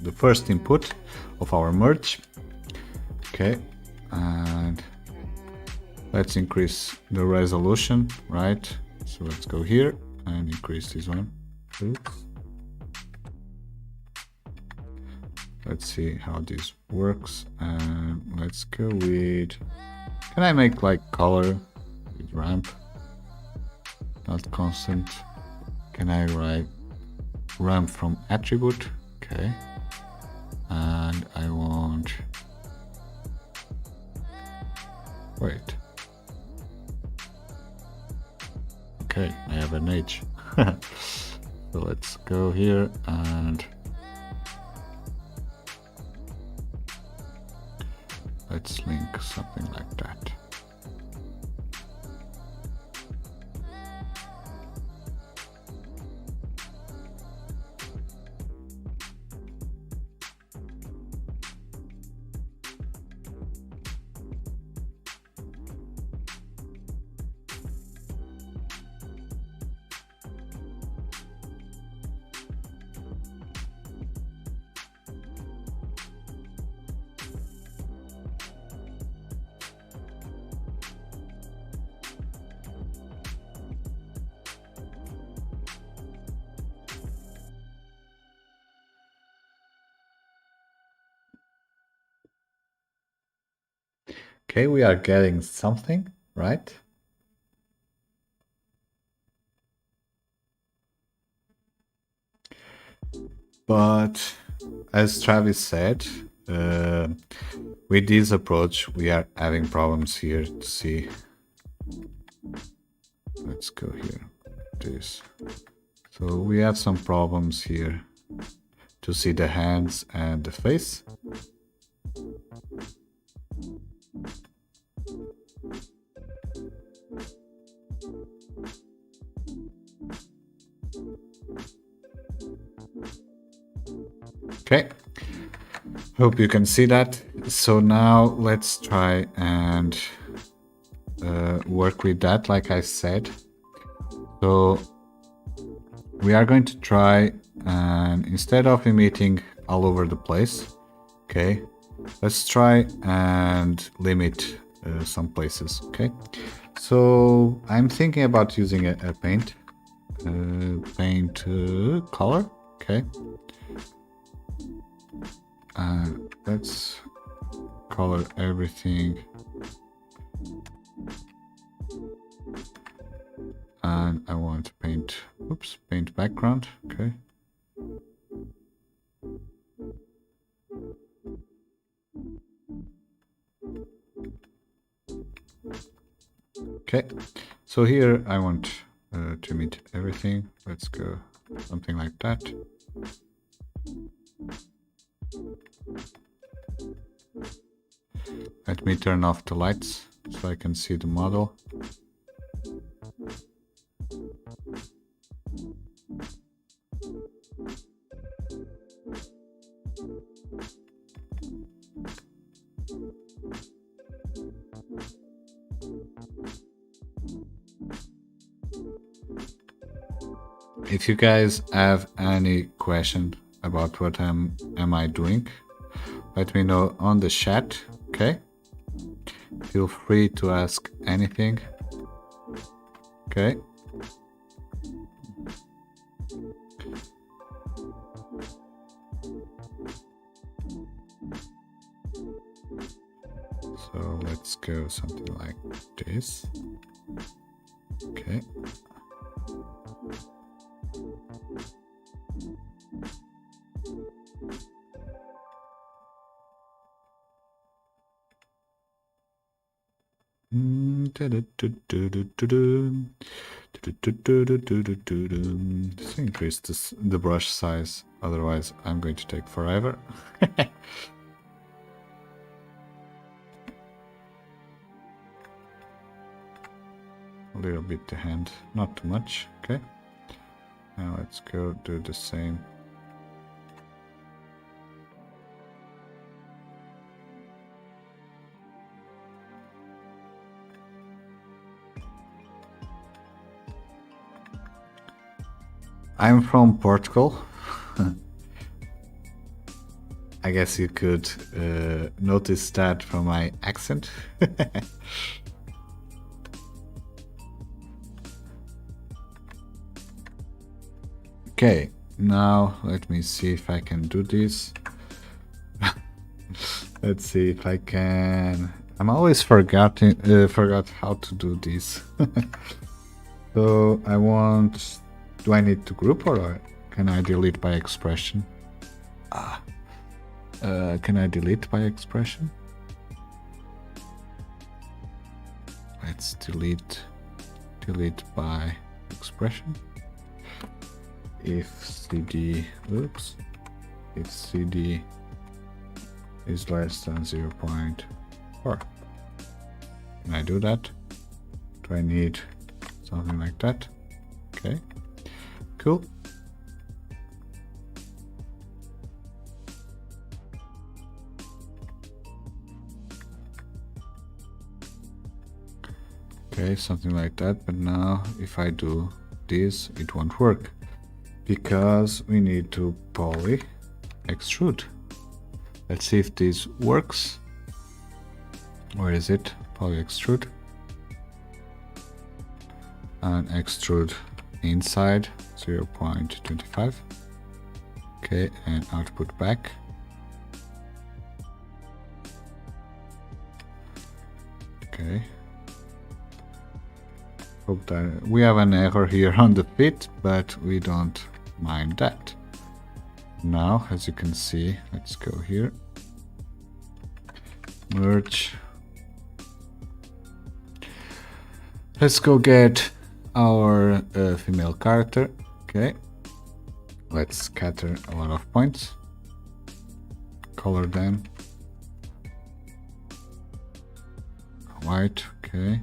the first input of our merge. Okay, and let's increase the resolution, right? So let's go here and increase this one. Oops. Let's see how this works, and let's go with, can I make like color with ramp, not constant? Can I write ramp from attribute? Okay, and I want, wait, okay, I have an H. So let's go here and let's link something like that. Okay, we are getting something, right? But as Travis said, with this approach, we are having problems here to see. Let's go here. This. So we have some problems here to see the hands and the face. Okay, hope you can see that. So now let's try and work with that, like I said. So we are going to try and instead of emitting all over the place, okay, let's try and limit some places, okay? So I'm thinking about using a paint color, okay? Let's color everything, and I want to paint, paint background, okay. Okay, so here I want to emit everything. Let's go something like that. Let me turn off the lights so I can see the model. If you guys have any question about what am I doing, let me know on the chat, okay? Feel free to ask anything, okay? So let's go something like this, okay? Let's increase the brush size, otherwise I'm going to take forever. A little bit the hand, not too much, okay? Now let's go do the same. I'm from Portugal. I guess you could notice that from my accent. Okay, now let me see if I can do this. Let's see if I can. I'm always forgot how to do this. So I want. Do I need to group or can I delete by expression? Can I delete by expression? Let's delete by expression. If CD, if CD is less than 0.4. Can I do that? Do I need something like that? Okay. Cool. Okay, something like that, but now if I do this, it won't work because we need to poly extrude. Let's see if this works. Where is it? Poly extrude and extrude inside 0.25. Okay, and output back. Okay. Hope that we have an error here on the fit, but we don't mind that. Now, as you can see, let's go here. Merge. Let's go get our female character. Okay. Let's scatter a lot of points. Color them. White, okay.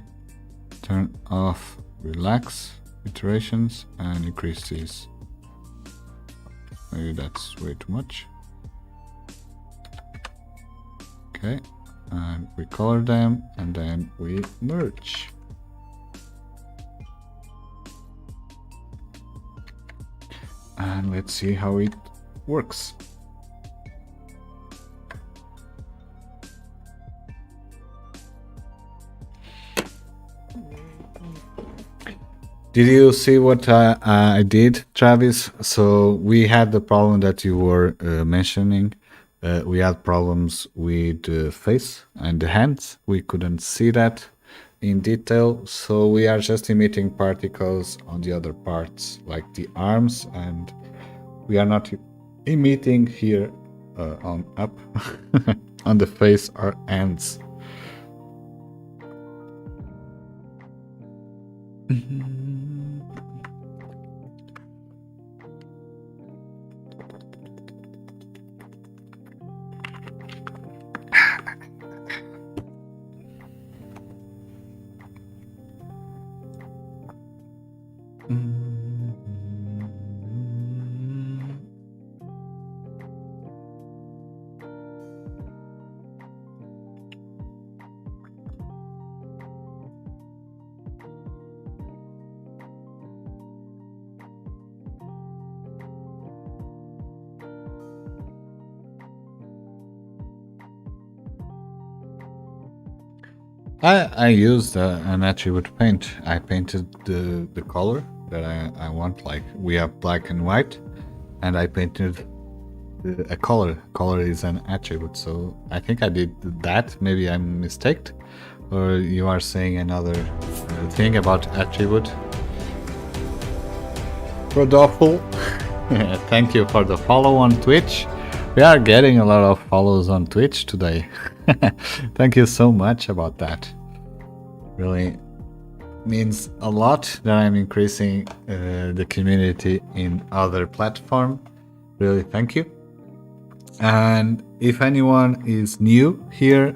Turn off relax iterations and increase these. Maybe that's way too much. Okay, and we color them and then we merge. And let's see how it works. Did you see what I did, Travis? So we had the problem that you were mentioning. We had problems with the face and the hands. We couldn't see that in detail. So we are just emitting particles on the other parts, like the arms, and we are not emitting here on up on the face or hands. I used an attribute paint. I painted the color that I want, like we have black and white, and I painted a color. Color is an attribute, so I think I did that. Maybe I'm mistaken, or you are saying another thing about attribute. Rodolfo, thank you for the follow on Twitch. We are getting a lot of follows on Twitch today. Thank you so much about that. Really means a lot that I'm increasing the community in other platform. Really, thank you. And if anyone is new here,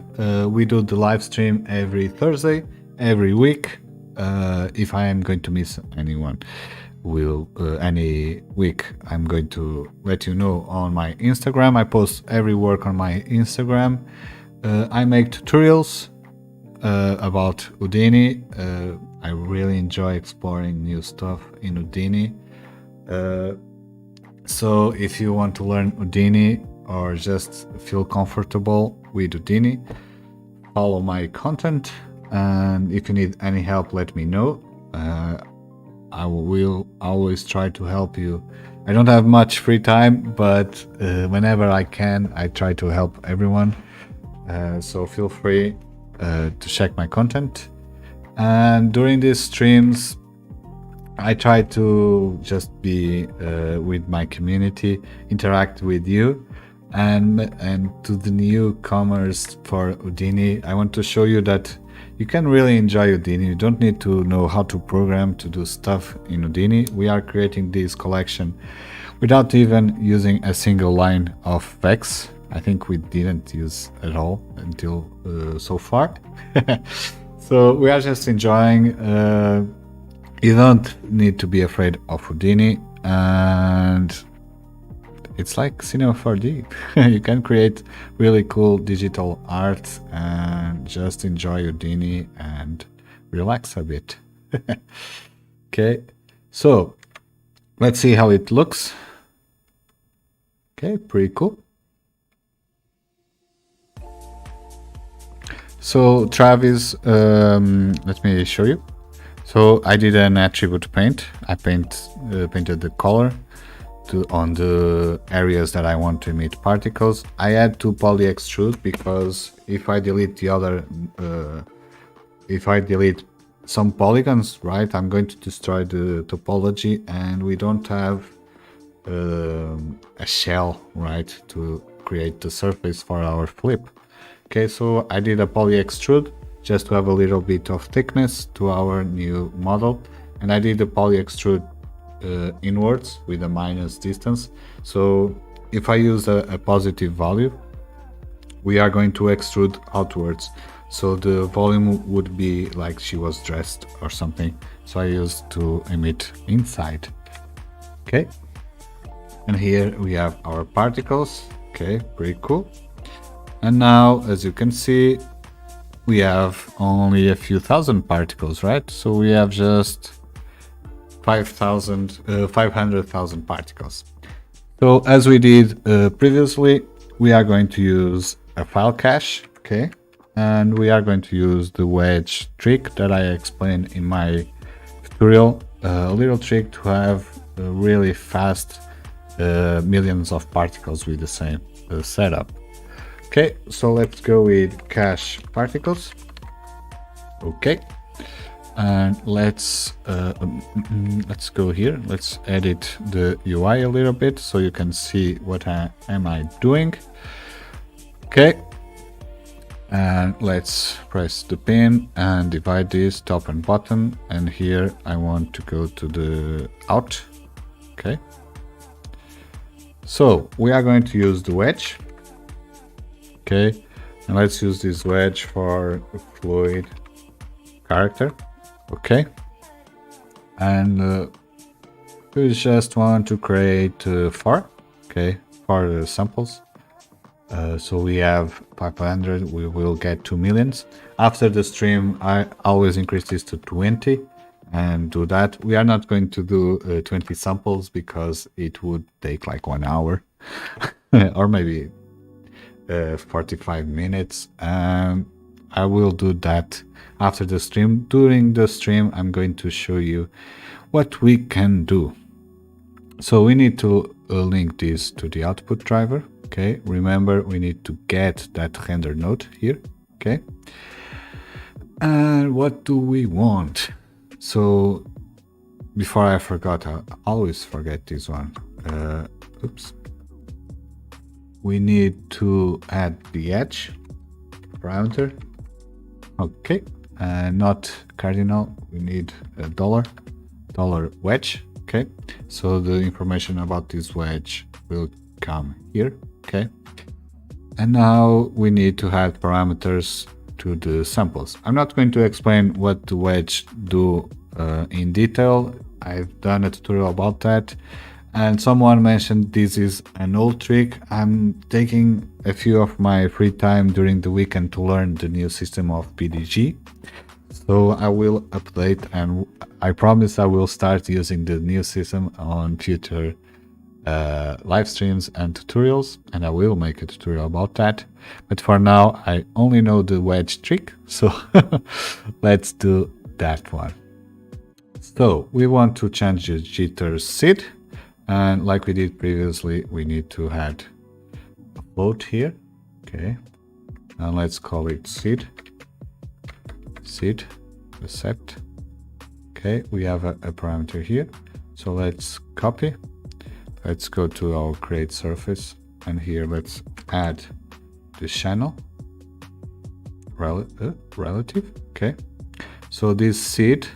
we do the live stream every Thursday, every week. If I am going to miss anyone, any week, I'm going to let you know on my Instagram. I post every work on my Instagram. I make tutorials about Houdini. I really enjoy exploring new stuff in Houdini. So if you want to learn Houdini or just feel comfortable with Houdini, follow my content. And if you need any help, let me know. I will always try to help you. I don't have much free time, but whenever I can, I try to help everyone. So feel free to check my content. And during these streams, I try to just be with my community, interact with you, and to the newcomers for Houdini, I want to show you that you can really enjoy Houdini. You don't need to know how to program to do stuff in Houdini. We are creating this collection without even using a single line of vex. I think we didn't use at all until so far. So we are just enjoying. You don't need to be afraid of Houdini, and it's like Cinema 4D. You can create really cool digital art and just enjoy Houdini and relax a bit. Okay, so let's see how it looks. Okay, pretty cool. So Travis, let me show you. So I did an attribute paint. I painted the color on the areas that I want to emit particles. I had to poly extrude because if I delete the other, if I delete some polygons, right, I'm going to destroy the topology, and we don't have a shell, right, to create the surface for our flip. Okay, so I did a poly extrude just to have a little bit of thickness to our new model, and I did the poly extrude inwards with a minus distance. So if I use a positive value, we are going to extrude outwards, so the volume would be like she was dressed or something. So I used to emit inside. Okay, and here we have our particles. Okay, pretty cool. And now, as you can see, we have only a few thousand particles, right? So we have just 500,000 particles. So as we did previously, we are going to use a file cache, okay? And we are going to use the wedge trick that I explained in my tutorial, a little trick to have really fast millions of particles with the same setup. Okay, so let's go with cache particles. Okay, and let's go here. Let's edit the UI a little bit so you can see what am I doing. Okay, and let's press the pin and divide this top and bottom, and here I want to go to the out. Okay, so we are going to use the wedge. Okay, and let's use this wedge for fluid character. Okay, and we just want to create 4. Okay, 4 samples. So we have 500, we will get 2 millions. After the stream, I always increase this to 20 and do that. We are not going to do 20 samples because it would take like 1 hour or maybe 45 minutes. I will do that after the stream. During the stream, I'm going to show you what we can do. So we need to link this to the output driver. Okay, remember we need to get that render node here. Okay, and what do we want? So before I forgot, I always forget this one. Oops. We need to add the edge parameter. Okay, not cardinal. We need a dollar wedge. Okay, so the information about this wedge will come here. Okay, and now we need to add parameters to the samples. I'm not going to explain what the wedge do in detail. I've done a tutorial about that, and someone mentioned this is an old trick. I'm taking a few of my free time during the weekend to learn the new system of PDG. So I will update, and I promise I will start using the new system on future live streams and tutorials, and I will make a tutorial about that. But for now, I only know the wedge trick, so let's do that one. So we want to change the jitter seed, and like we did previously, we need to add a float here. Okay, and let's call it seed set. Okay, we have a parameter here, so let's copy. Let's go to our create surface, and here let's add the channel relative. Okay, so this seed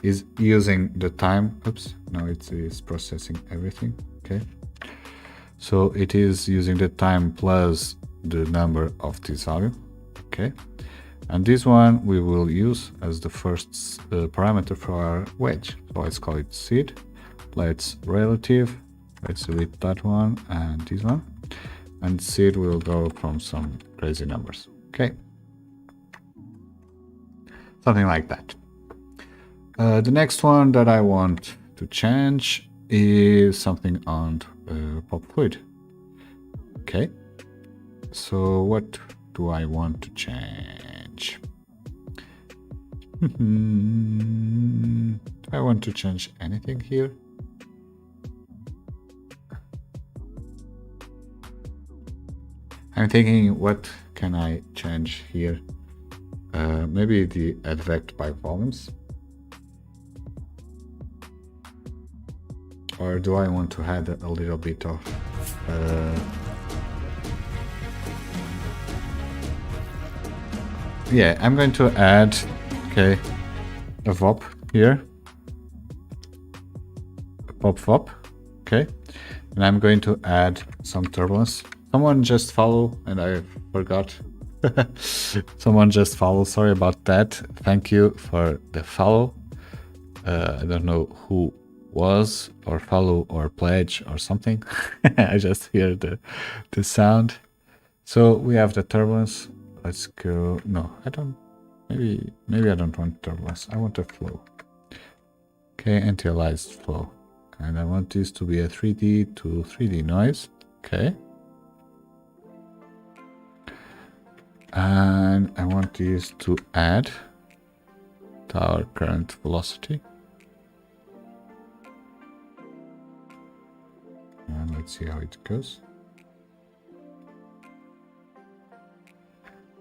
is using the time. Oops, no, it is processing everything. Okay, so it is using the time plus the number of this value. Okay, and this one we will use as the first parameter for our wedge. So let's call it seed. Let's relative. Let's delete that one and this one, and seed will go from some crazy numbers. Okay, something like that. The next one that I want to change is something on pop fluid. Okay, so what do I want to change? Do I want to change anything here? I'm thinking, what can I change here? Maybe the advect by volumes. Or do I want to add a little bit of yeah, I'm going to add, okay, a VOP here. A pop VOP, okay. And I'm going to add some turbulence. Someone just follow, and I forgot. Someone just follow, sorry about that. Thank you for the follow. I don't know who was, or follow, or pledge, or something. I just hear the sound. So we have the turbulence. Let's go. No, I don't. Maybe I don't want turbulence. I want a flow. Okay, anti-aliased flow. And I want this to be a 3D to 3D noise. Okay. And I want this to add to our current velocity. And let's see how it goes.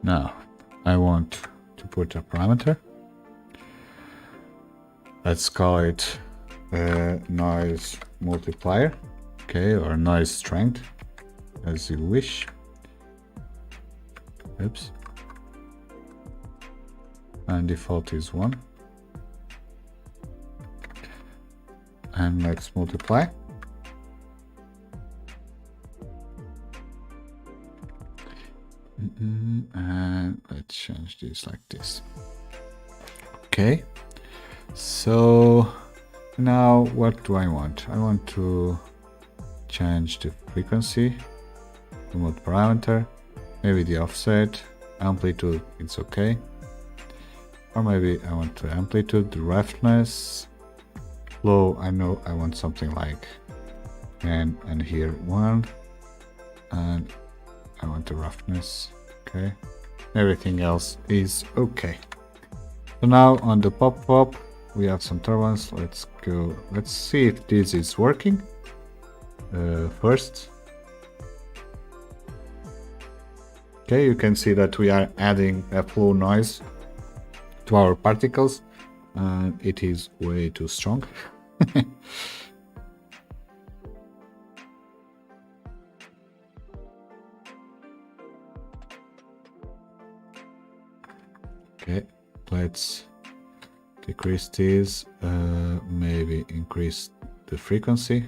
Now, I want to put a parameter. Let's call it noise multiplier, okay, or noise strength, as you wish. Oops. And default is 1. And let's multiply. And let's change this like this. Okay. So now what do I want? I want to change the frequency, the mode parameter, maybe the offset, amplitude, it's okay. Or maybe I want the amplitude, the roughness, flow, I know I want something like 10 and here 1, and I want the roughness, okay. Everything else is okay. So now on the pop we have some turbulence. Let's go. Let's see if this is working. First. Okay, you can see that we are adding a flow noise to our particles, and it is way too strong. Okay, let's decrease this, maybe increase the frequency.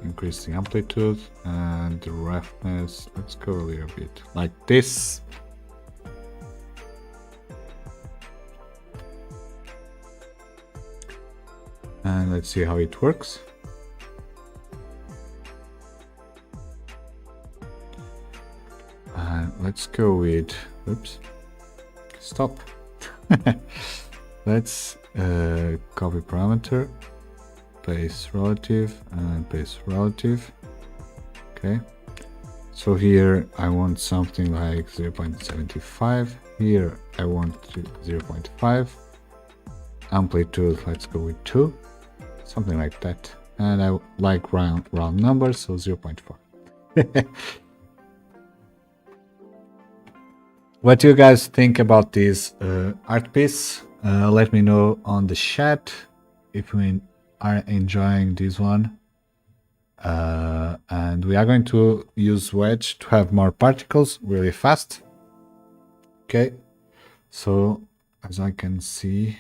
Increase the amplitude and the roughness. Let's go a little bit like this. And let's see how it works. And let's go with, oops, stop. Let's copy parameter, paste relative, and paste relative. Okay, so here I want something like 0.75. Here I want 0.5. Amplitude, let's go with 2, something like that. And I like round numbers, so 0.4. What do you guys think about this art piece? Let me know on the chat if you are enjoying this one. And we are going to use wedge to have more particles really fast. Okay, so as I can see,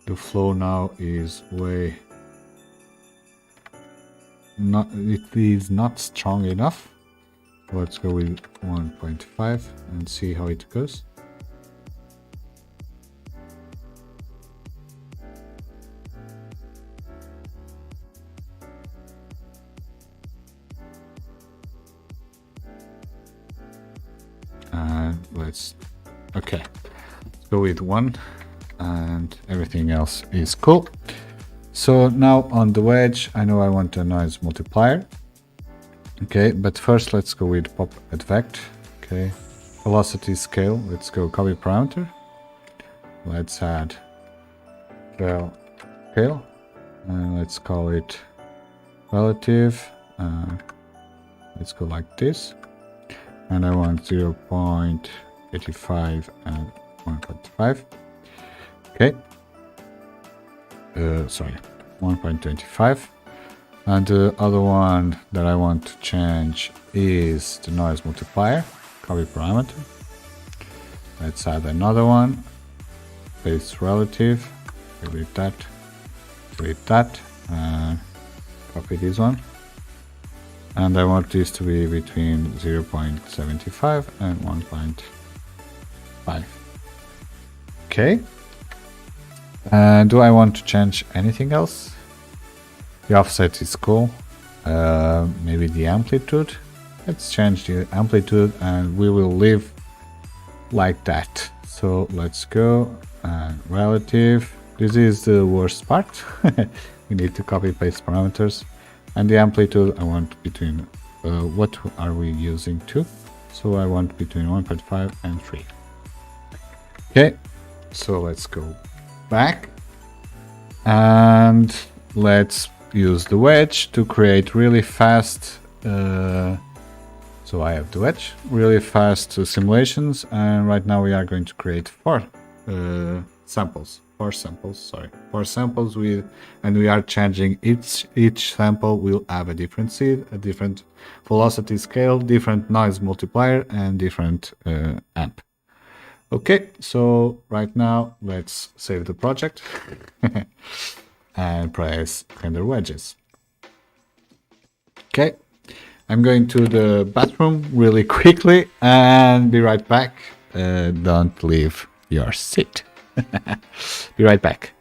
the flow now is way not, it is not strong enough. Let's go with 1.5 and see how it goes. And let's, okay, let's go with 1 and everything else is cool. So now on the wedge, I know I want a noise multiplier. Okay, but first let's go with pop advect. Okay, velocity scale, let's go copy parameter. Let's add well scale, and let's call it relative. Let's go like this. and I want 0.85 and 1.5. Okay. Sorry, 1.25. And the other one that I want to change is the noise multiplier, copy parameter. Let's add another one, paste relative, delete that, and copy this one. And I want this to be between 0.75 and 1.5. Okay. And do I want to change anything else? The offset is cool. Maybe the amplitude. Let's change the amplitude and we will leave like that. So let's go relative. This is the worst part. We need to copy paste parameters. And the amplitude I want between, what are we using to? So I want between 1.5 and 3. Okay, so let's go back. And let's use the wedge to create really fast, so I have the wedge, really fast simulations. And right now we are going to create four samples with, and we are changing each sample will have a different seed, a different velocity scale, different noise multiplier, and different amp. Okay, so right now let's save the project and press render wedges. Okay, I'm going to the bathroom really quickly and be right back. Don't leave your seat. Be right back.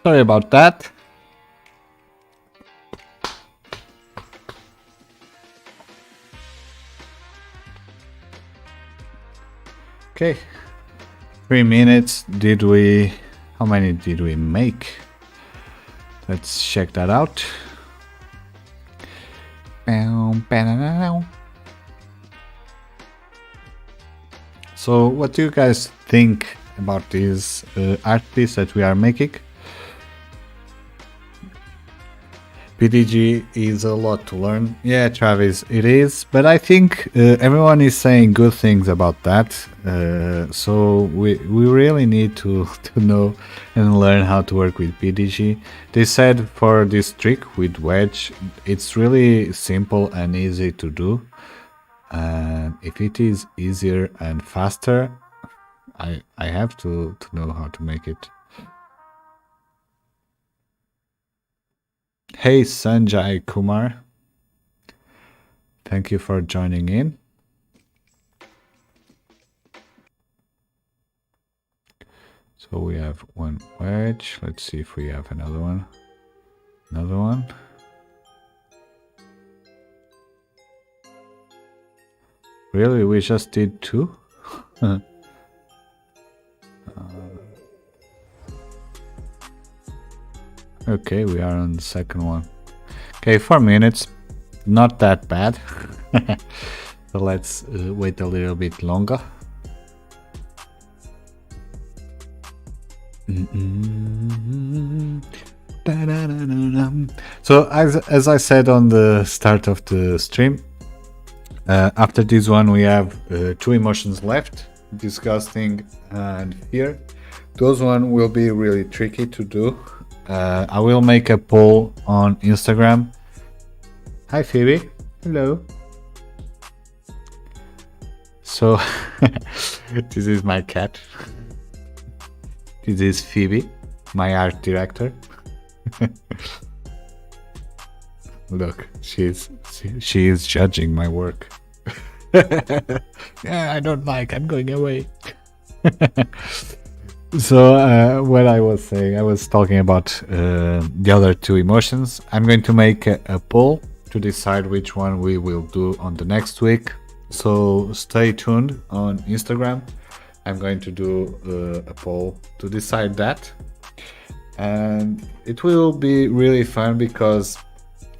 Sorry about that. Okay. 3 minutes. Did we... How many did we make? Let's check that out. So what do you guys think about this art piece that we are making? PDG is a lot to learn. Yeah, Travis, it is. But I think everyone is saying good things about that. So we really need to know and learn how to work with PDG. They said for this trick with Wedge, it's really simple and easy to do. And if it is easier and faster, I have to know how to make it. Hey Sanjay Kumar, thank you for joining in. So we have one wedge. Let's see if we have another one. Another one. Really, we just did two? Okay, we are on the second one. Okay, 4 minutes. Not that bad. So let's wait a little bit longer. So as I said on the start of the stream, after this one we have 2 emotions left, disgusting and fear. Those one will be really tricky to do. I will make a poll on Instagram. Hi Phoebe. Hello. So this is my cat. This is Phoebe, my art director. Look, she is judging my work. Yeah, I don't like. I'm going away. So what I was saying, I was talking about the other 2 emotions. I'm going to make a poll to decide which one we will do on the next week. So stay tuned on Instagram. I'm going to do a poll to decide that. And it will be really fun because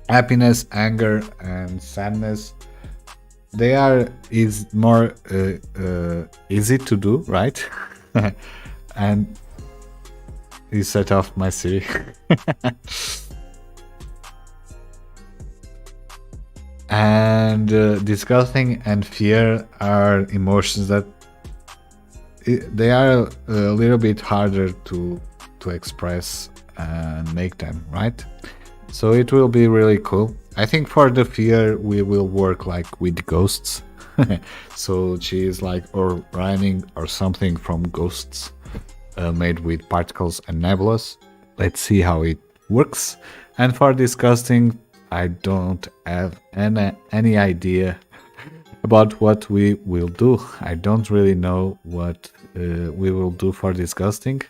happiness, anger, and sadness, they are more easy to do, right? And he set off my Siri. And disgusting and fear are emotions that they are a little bit harder to express and make them, right? So it will be really cool. I think for the fear we will work like with ghosts. So she is like or rhyming or something from ghosts. Made with particles and nebulas. Let's see how it works. And for disgusting, I don't have any idea about what we will do. I don't really know what we will do for disgusting.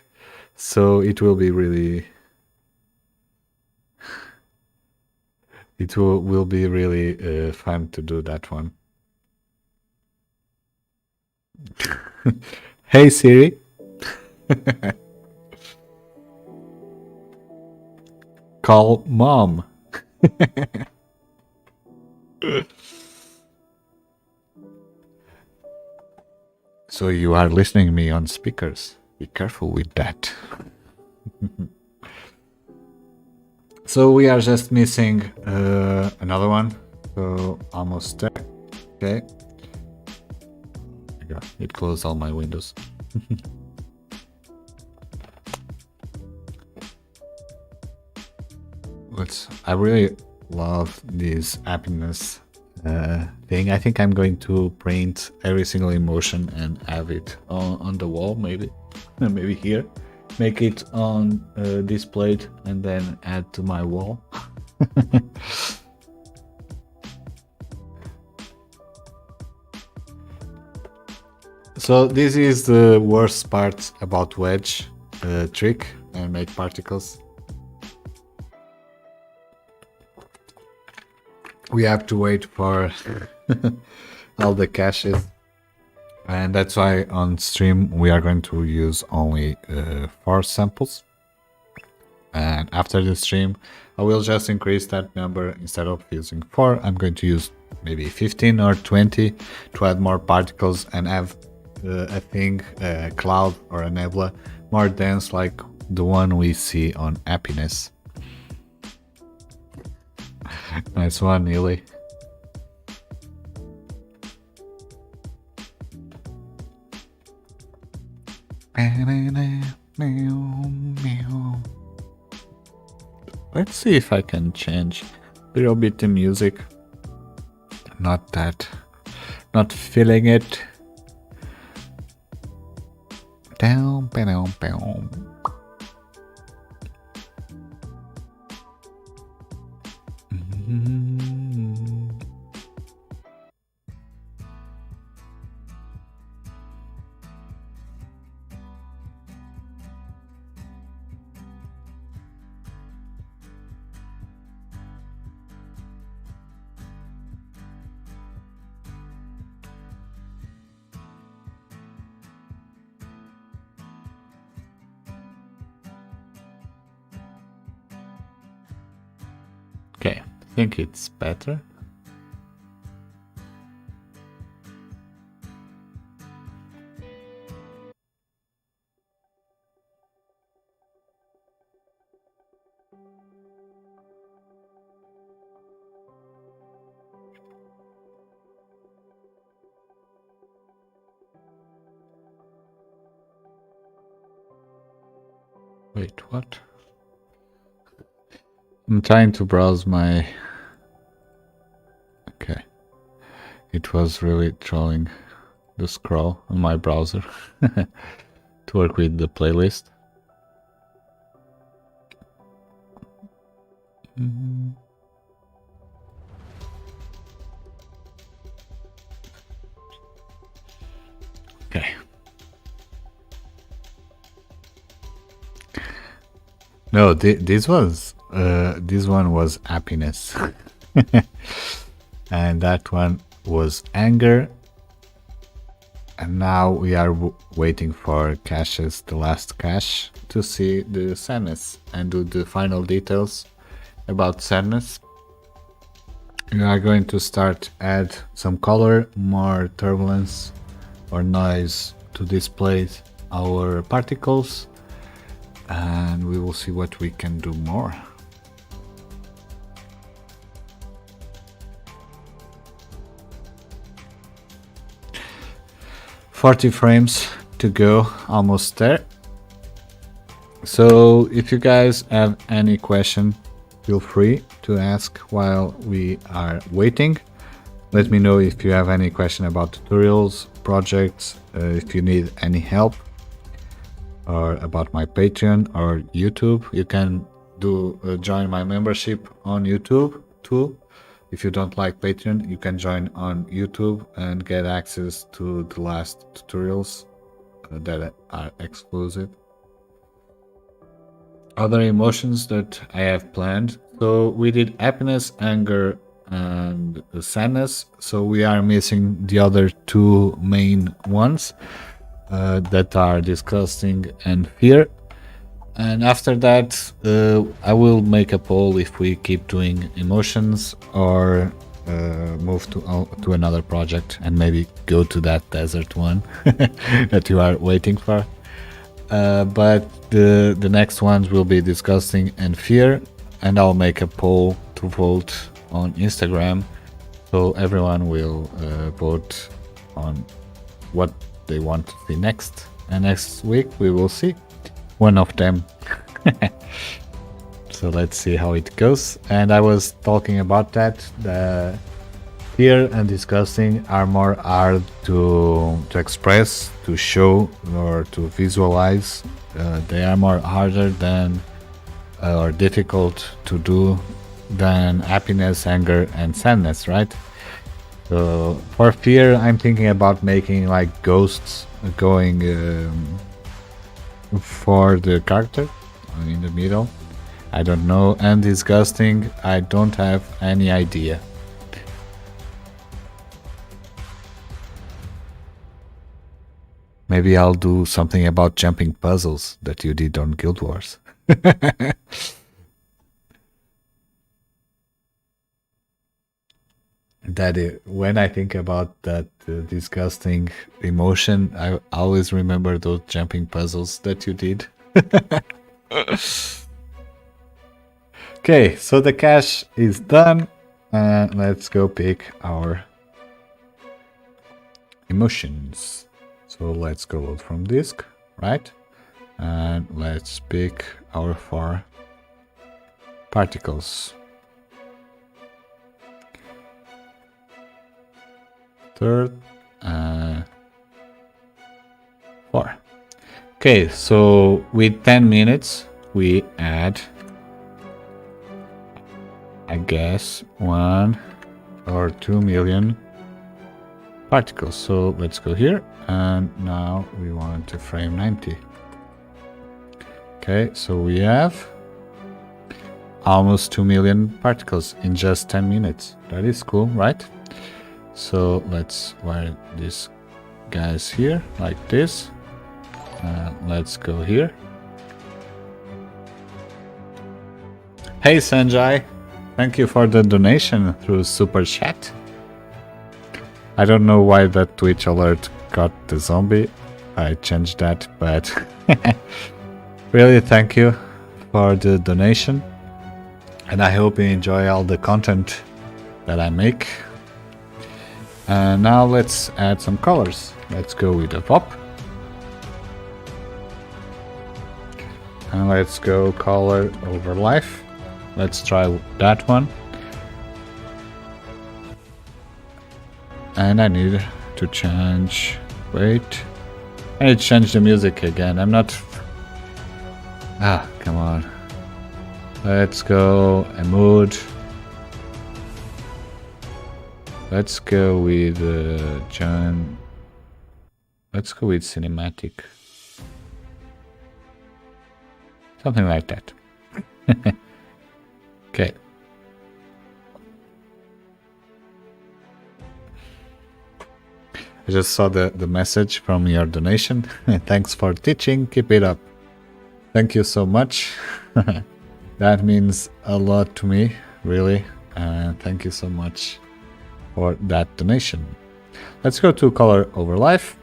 So it will be really... It will be really fun to do that one. Hey Siri. Call mom. So you are listening me on speakers. Be careful with that. So we are just missing another one. So almost there. Okay. It closed all my windows. I really love this happiness thing. I think I'm going to print every single emotion and have it on the wall, maybe here. Make it on this plate and then add to my wall. So this is the worst part about wedge trick and make particles. We have to wait for all the caches And that's why on stream we are going to use only 4 samples. And after the stream, I will just increase that number. Instead of using 4, I'm going to use maybe 15 or 20 to add more particles and have a thing, a cloud or a nebula, more dense like the one we see on Happiness. Nice one, Neely. Let's see if I can change a little bit the music. Not feeling it. Down, down, down. Okay, I think it's better. Wait, what? I'm trying to browse my... Okay. It was really trolling the scroll on my browser to work with the playlist. Okay. No, this one was Happiness. And that one was Anger. And now we are waiting for caches, the last cache, to see the Sadness and do the final details about Sadness. We are going to start add some color, more turbulence or noise to display our particles, and we will see what we can do more. "40 frames to go, almost there." So if you guys have any question, feel free to ask while we are waiting. Let me know if you have any question about tutorials, projects, if you need any help, or about my Patreon or YouTube. You can join my membership on YouTube too. If you don't like Patreon, you can join on YouTube and get access to the last tutorials that are exclusive. Other emotions that I have planned. So we did Happiness, Anger, and Sadness. So we are missing the other 2 main ones that are Disgusting and Fear. And after that, I will make a poll if we keep doing emotions or move to another project and maybe go to that desert one that you are waiting for. But the next ones will be Disgusting and Fear, and I'll make a poll to vote on Instagram, so everyone will vote on what they want to see next. And next week we will see one of them. So let's see how it goes. And I was talking about that. The Fear and Disgusting are more hard to express, to show, or to visualize. They are more harder than or difficult to do than Happiness, Anger, and Sadness, right? So for Fear, I'm thinking about making like ghosts going for the character in the middle. I don't know. And Disgusting, I don't have any idea. Maybe I'll do something about jumping puzzles that you did on Guild Wars. When I think about that disgusting emotion, I always remember those jumping puzzles that you did. Okay, so the cache is done, and let's go pick our emotions. So let's go load from disk, right? And let's pick our 4 particles. Third, 4. Okay, so with 10 minutes, we add, I guess, 1 or 2 million particles. So let's go here, and now we want to frame 90. Okay, so we have almost 2 million particles in just 10 minutes. That is cool, right? So let's wire these guys here like this. Let's go here. Hey Sanjay, thank you for the donation through Super Chat. I don't know why that Twitch alert got the zombie. I changed that, but really thank you for the donation. And I hope you enjoy all the content that I make. And now let's add some colors. Let's go with a pop. And let's go color over life. Let's try that one. And I need to change, wait. I need to change the music again. I'm not, come on. Let's go a mood. Let's go with John. Let's go with cinematic. Something like that. Okay. I just saw the message from your donation. Thanks for teaching. Keep it up. Thank you so much. That means a lot to me, really. Thank you so much for that donation. Let's go to color over life.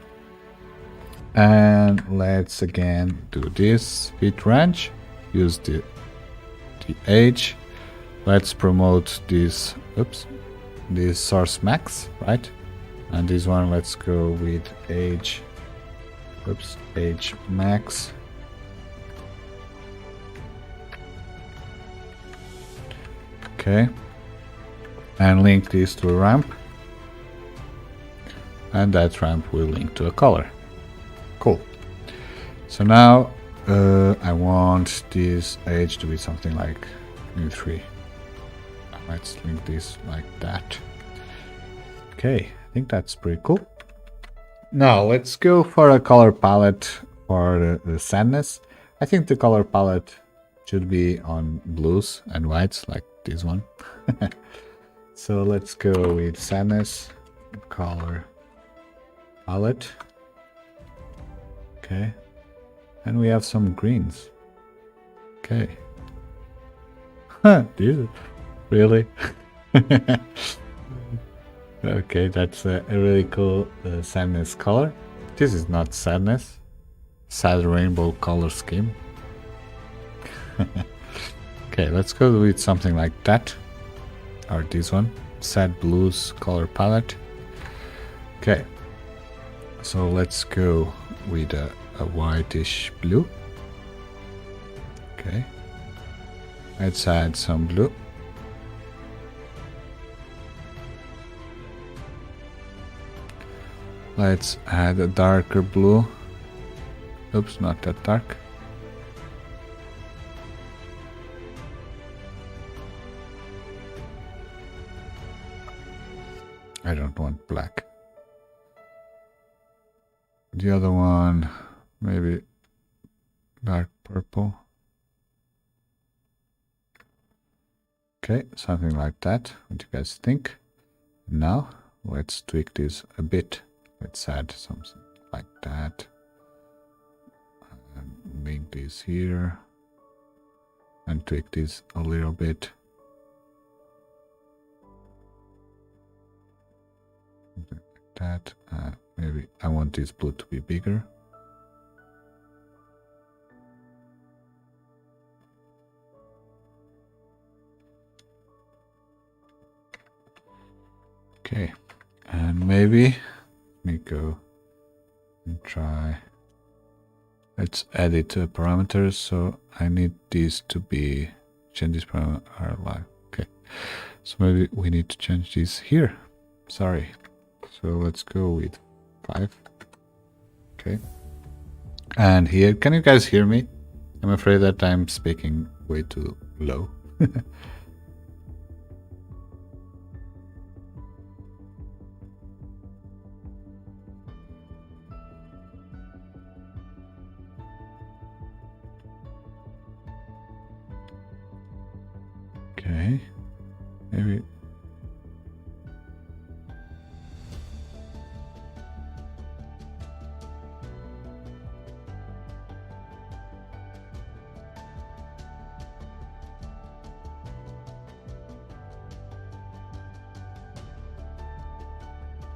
And let's again do this fit range. Use the age. Let's promote this, this source max, right? And this one, let's go with age, age max. Okay. And link this to a ramp. And that ramp will link to a color. Cool. So now I want this age to be something like 3. Let's link this like that. Okay, I think that's pretty cool. Now let's go for a color palette for the sadness. I think the color palette should be on blues and whites like this one. So let's go with sadness color palette. Okay, and we have some greens. Okay. Dude, really? Okay, that's a really cool sadness color. This is not sadness. Sad rainbow color scheme. Okay, let's go with something like that. Or this one. Sad blues color palette. Okay. So let's go with a whitish blue. Okay. Let's add some blue. Let's add a darker blue. Oops, not that dark. I don't want black. The other one, maybe dark purple. Okay, something like that. What do you guys think? Now, let's tweak this a bit. Let's add something like that. link this here and tweak this a little bit. Like that. Maybe I want this blue to be bigger. Okay, and maybe let me go and try. Let's edit parameters. So I need these to be change this parameter like okay. So maybe we need to change this here. Sorry. So let's go with 5. Okay. And here, can you guys hear me? I'm afraid that I'm speaking way too low. Okay, maybe.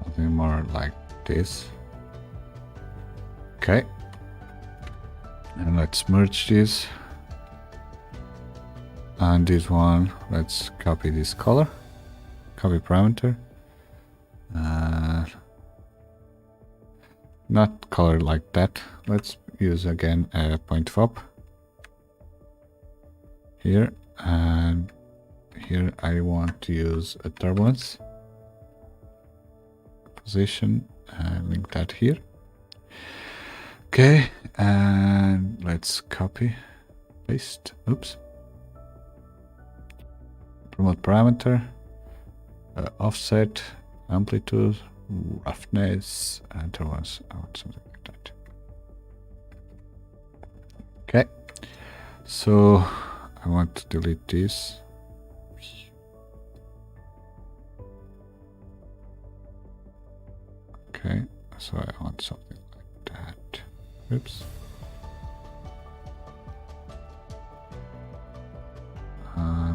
Something more like this. Okay. And let's merge this. And this one, let's copy this color, copy parameter, not color like that. Let's use again a point fop here, and here I want to use a turbulence position and link that here. Okay, and let's copy, paste, oops. Promote parameter, offset, amplitude, roughness, and turbulence. I want something like that. Okay, so I want to delete this. Okay, so I want something like that. Oops.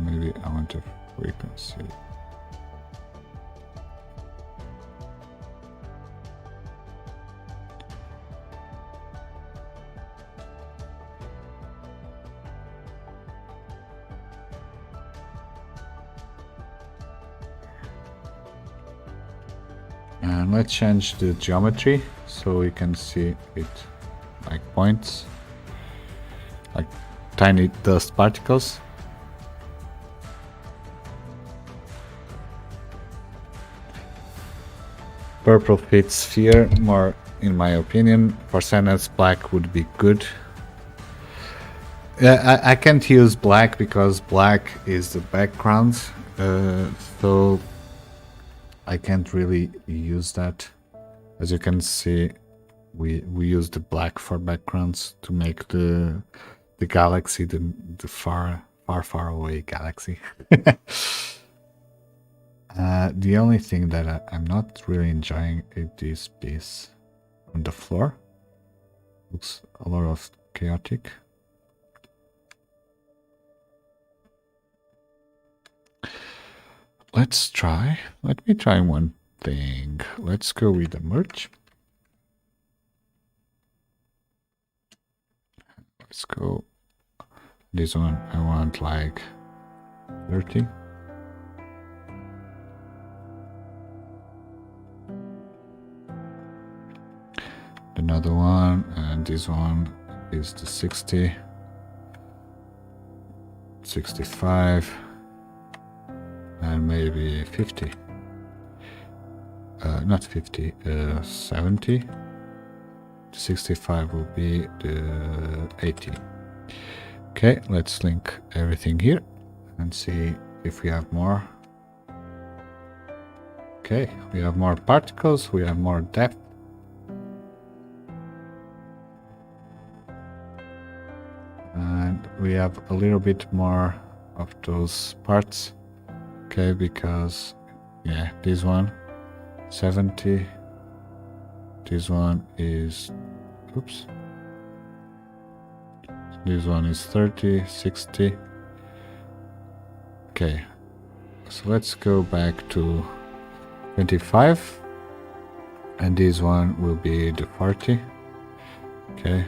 Maybe I want a frequency. And let's change the geometry so we can see it like points, like tiny dust particles. Purple fits sphere more, in my opinion. For Sena's, black would be good. Yeah, I can't use black because black is the background, so I can't really use that. As you can see, we use the black for backgrounds to make the galaxy, the far away galaxy. The only thing that I'm not really enjoying is this piece on the floor. Looks a lot of chaotic. Let me try one thing. Let's go with the merge. Let's go. This one I want like 30. Another one, and this one is the 60, 65, and maybe 50. Not 50, 70. The 65 will be the 80. Okay, let's link everything here and see if we have more. Okay, we have more particles, we have more depth. And we have a little bit more of those parts. Okay, because yeah, this one 70, this one is oops, This one is 30, 60. Okay, so let's go back to 25. And this one will be the 40. Okay.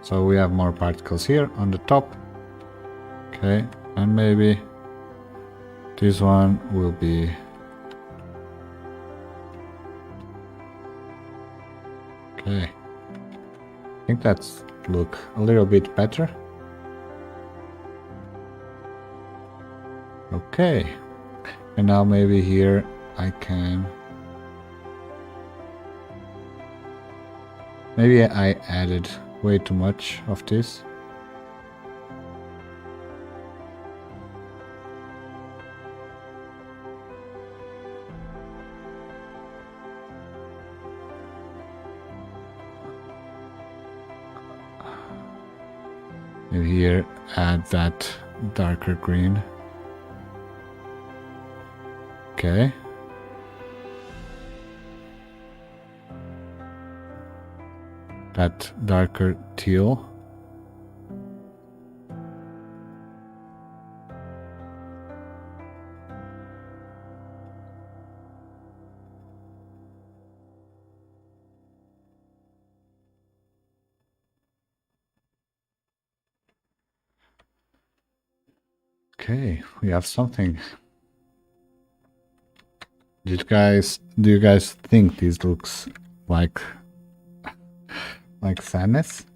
So we have more particles here on the top. Okay, and maybe this one will be... Okay. I think that's look a little bit better. Okay. And now maybe here I can... Maybe I added way too much of this. Maybe here add that darker green. Okay. That darker teal. Okay, we have something. Do you guys think this looks like sadness?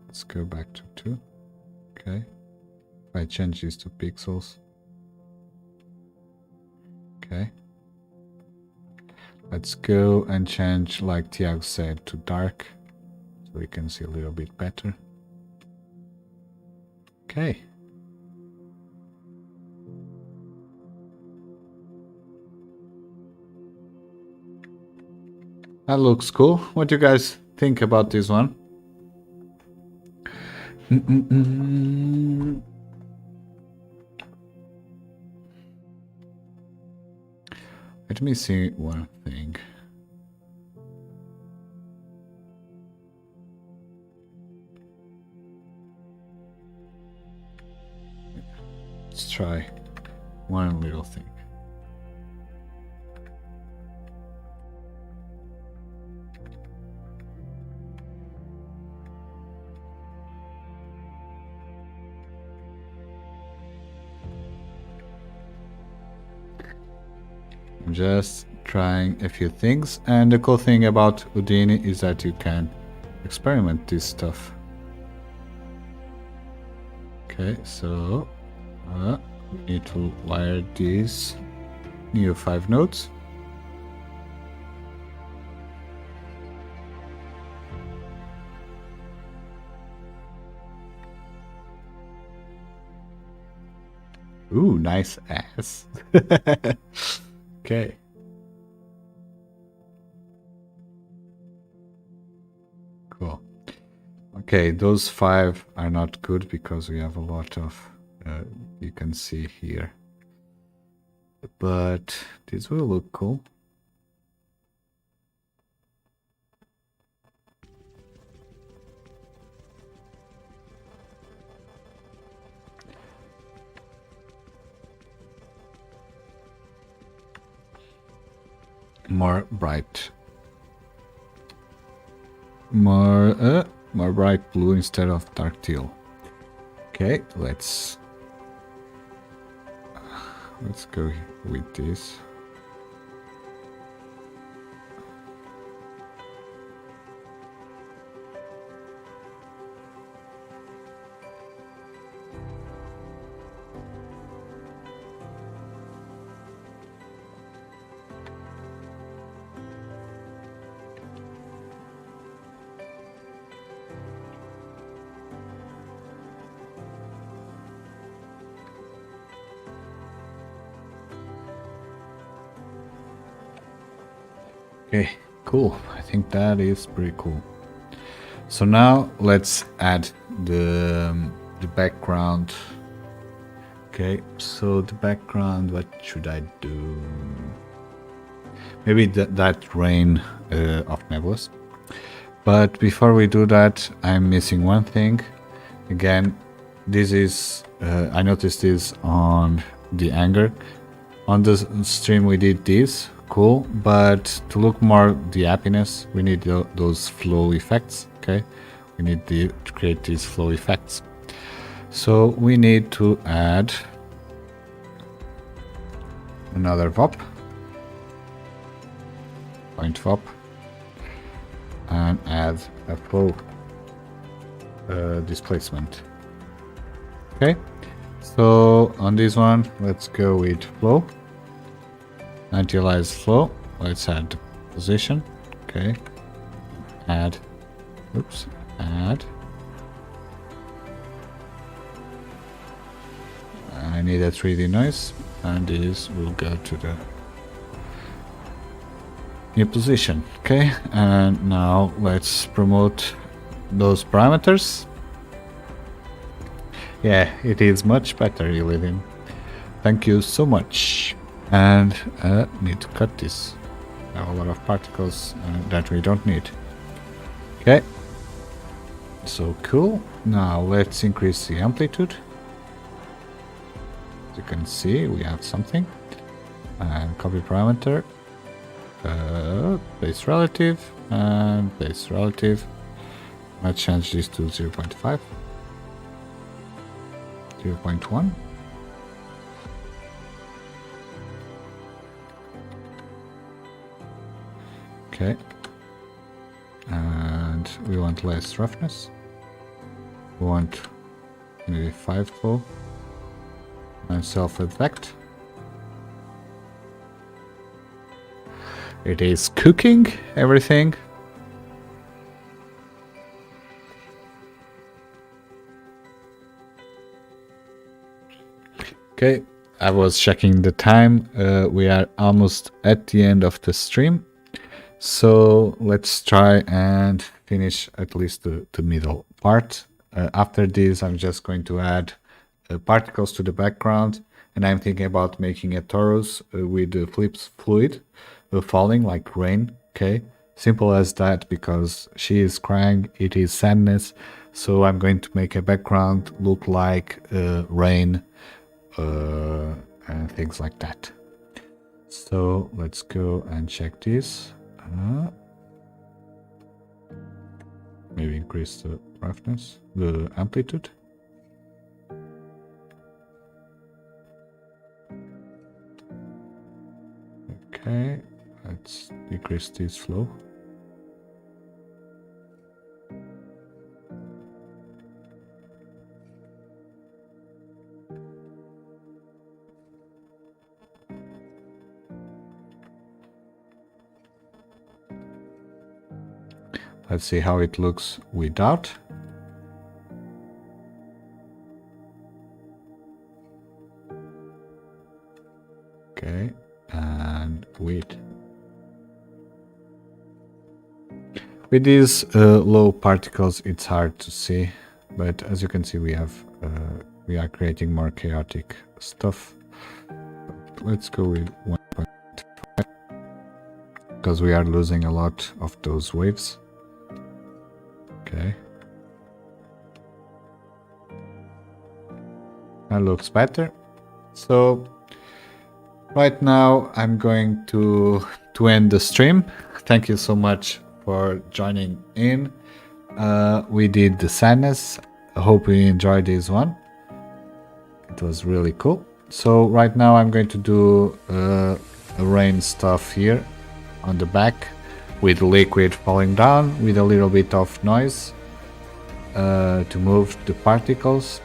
Let's go back to 2. Okay. If I change these to pixels. Okay. Let's go and change, like Tiago said, to dark. So we can see a little bit better. Okay. That looks cool. What do you guys think about this one? Let me see one thing. Let's try one little thing. I'm just trying a few things, and the cool thing about Houdini is that you can experiment this stuff. Okay, so we need to wire these new 5 nodes. Ooh, nice ass. Okay. Cool. Okay, those 5 are not good because we have a lot of, you can see here. But this will look cool. More bright. More bright blue instead of dark teal. Okay, let's go with this. Okay, cool. I think that is pretty cool. So now let's add the background. Okay, so the background, what should I do? maybe that rain of nebulous. But before we do that, I'm missing one thing. Again, this is I noticed this on the anger. On the stream we did this, cool, but to look more the happiness, we need those flow effects, okay? We need to create these flow effects. So we need to add another VOP, point VOP, and add a flow displacement. Okay, so on this one, let's go with flow, anti-alias flow. Let's add the position. Okay, add, oops, add. I need a 3D noise, and this will go to the new position. Okay, and now let's promote those parameters. Yeah, it is much better, Illidim. Thank you so much. And need to cut this. I have a lot of particles that we don't need. Okay, so cool. Now let's increase the amplitude. As you can see, we have something. And copy parameter, base relative, and base relative. Let's change this to 0.5, 0.1. Okay, and we want less roughness. We want maybe 5 flow and self-effect. It is cooking everything. Okay, I was checking the time. We are almost at the end of the stream. So let's try and finish at least the middle part. After this, I'm just going to add particles to the background. And I'm thinking about making a torus with the flips fluid falling like rain. Okay, simple as that, because she is crying, it is sadness. So I'm going to make a background look like rain and things like that. So let's go and check this. Maybe increase the roughness, the amplitude. Okay, let's decrease this flow. Let's see how it looks without. Okay, and with. With these low particles, it's hard to see, but as you can see, we are creating more chaotic stuff. But let's go with 1.5 because we are losing a lot of those waves. Okay, that looks better. So right now I'm going to end the stream. Thank you so much for joining in. We did the sadness. I hope you enjoyed this one. It was really cool. So right now I'm going to do a rain stuff here on the back with liquid falling down with a little bit of noise to move the particles.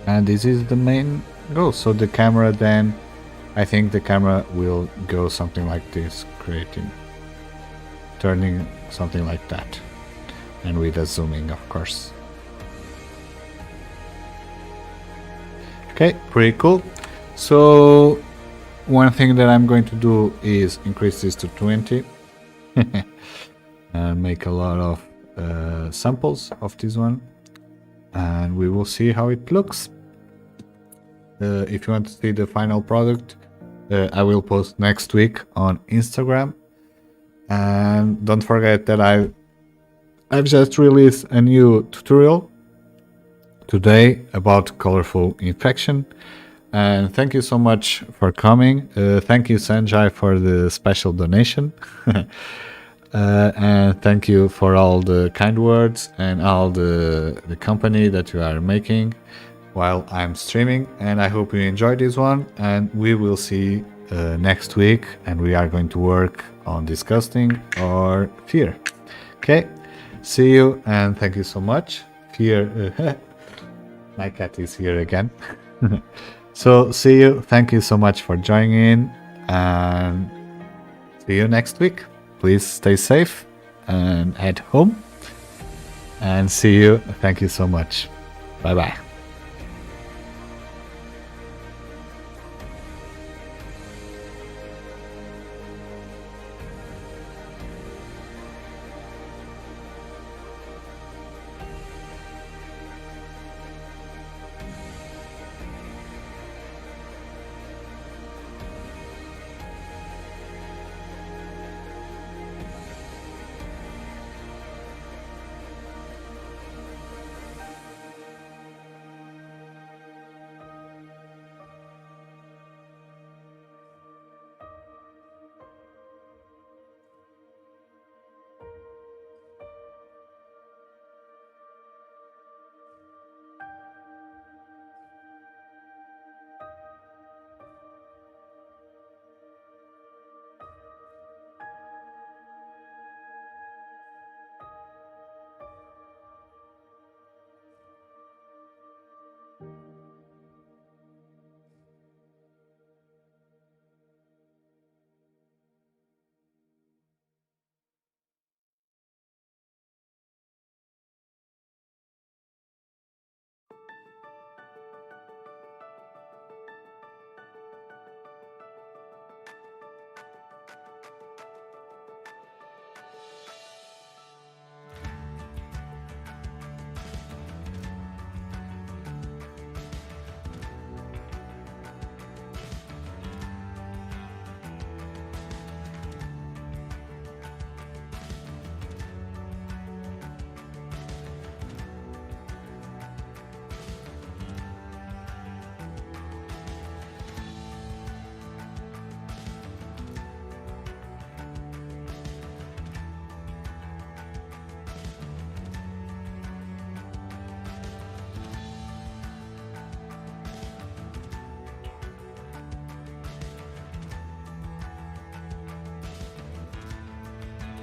And this is the main goal. So the camera then, I think the camera will go something like this, turning something like that, and with a zooming, of course. Okay, pretty cool. So one thing that I'm going to do is increase this to 20 and make a lot of samples of this one, and we will see how it looks. If you want to see the final product, I will post next week on Instagram. And don't forget that I've just released a new tutorial today about colorful infection. And thank you so much for coming. Thank you, Sanjay, for the special donation. And thank you for all the kind words and all the company that you are making while I'm streaming. And I hope you enjoyed this one. And we will see next week. And we are going to work on disgusting or fear. Okay. See you and thank you so much. Fear. My cat is here again. So see you. Thank you so much for joining in. And see you next week. Please stay safe and at home. And see you. Thank you so much. Bye bye.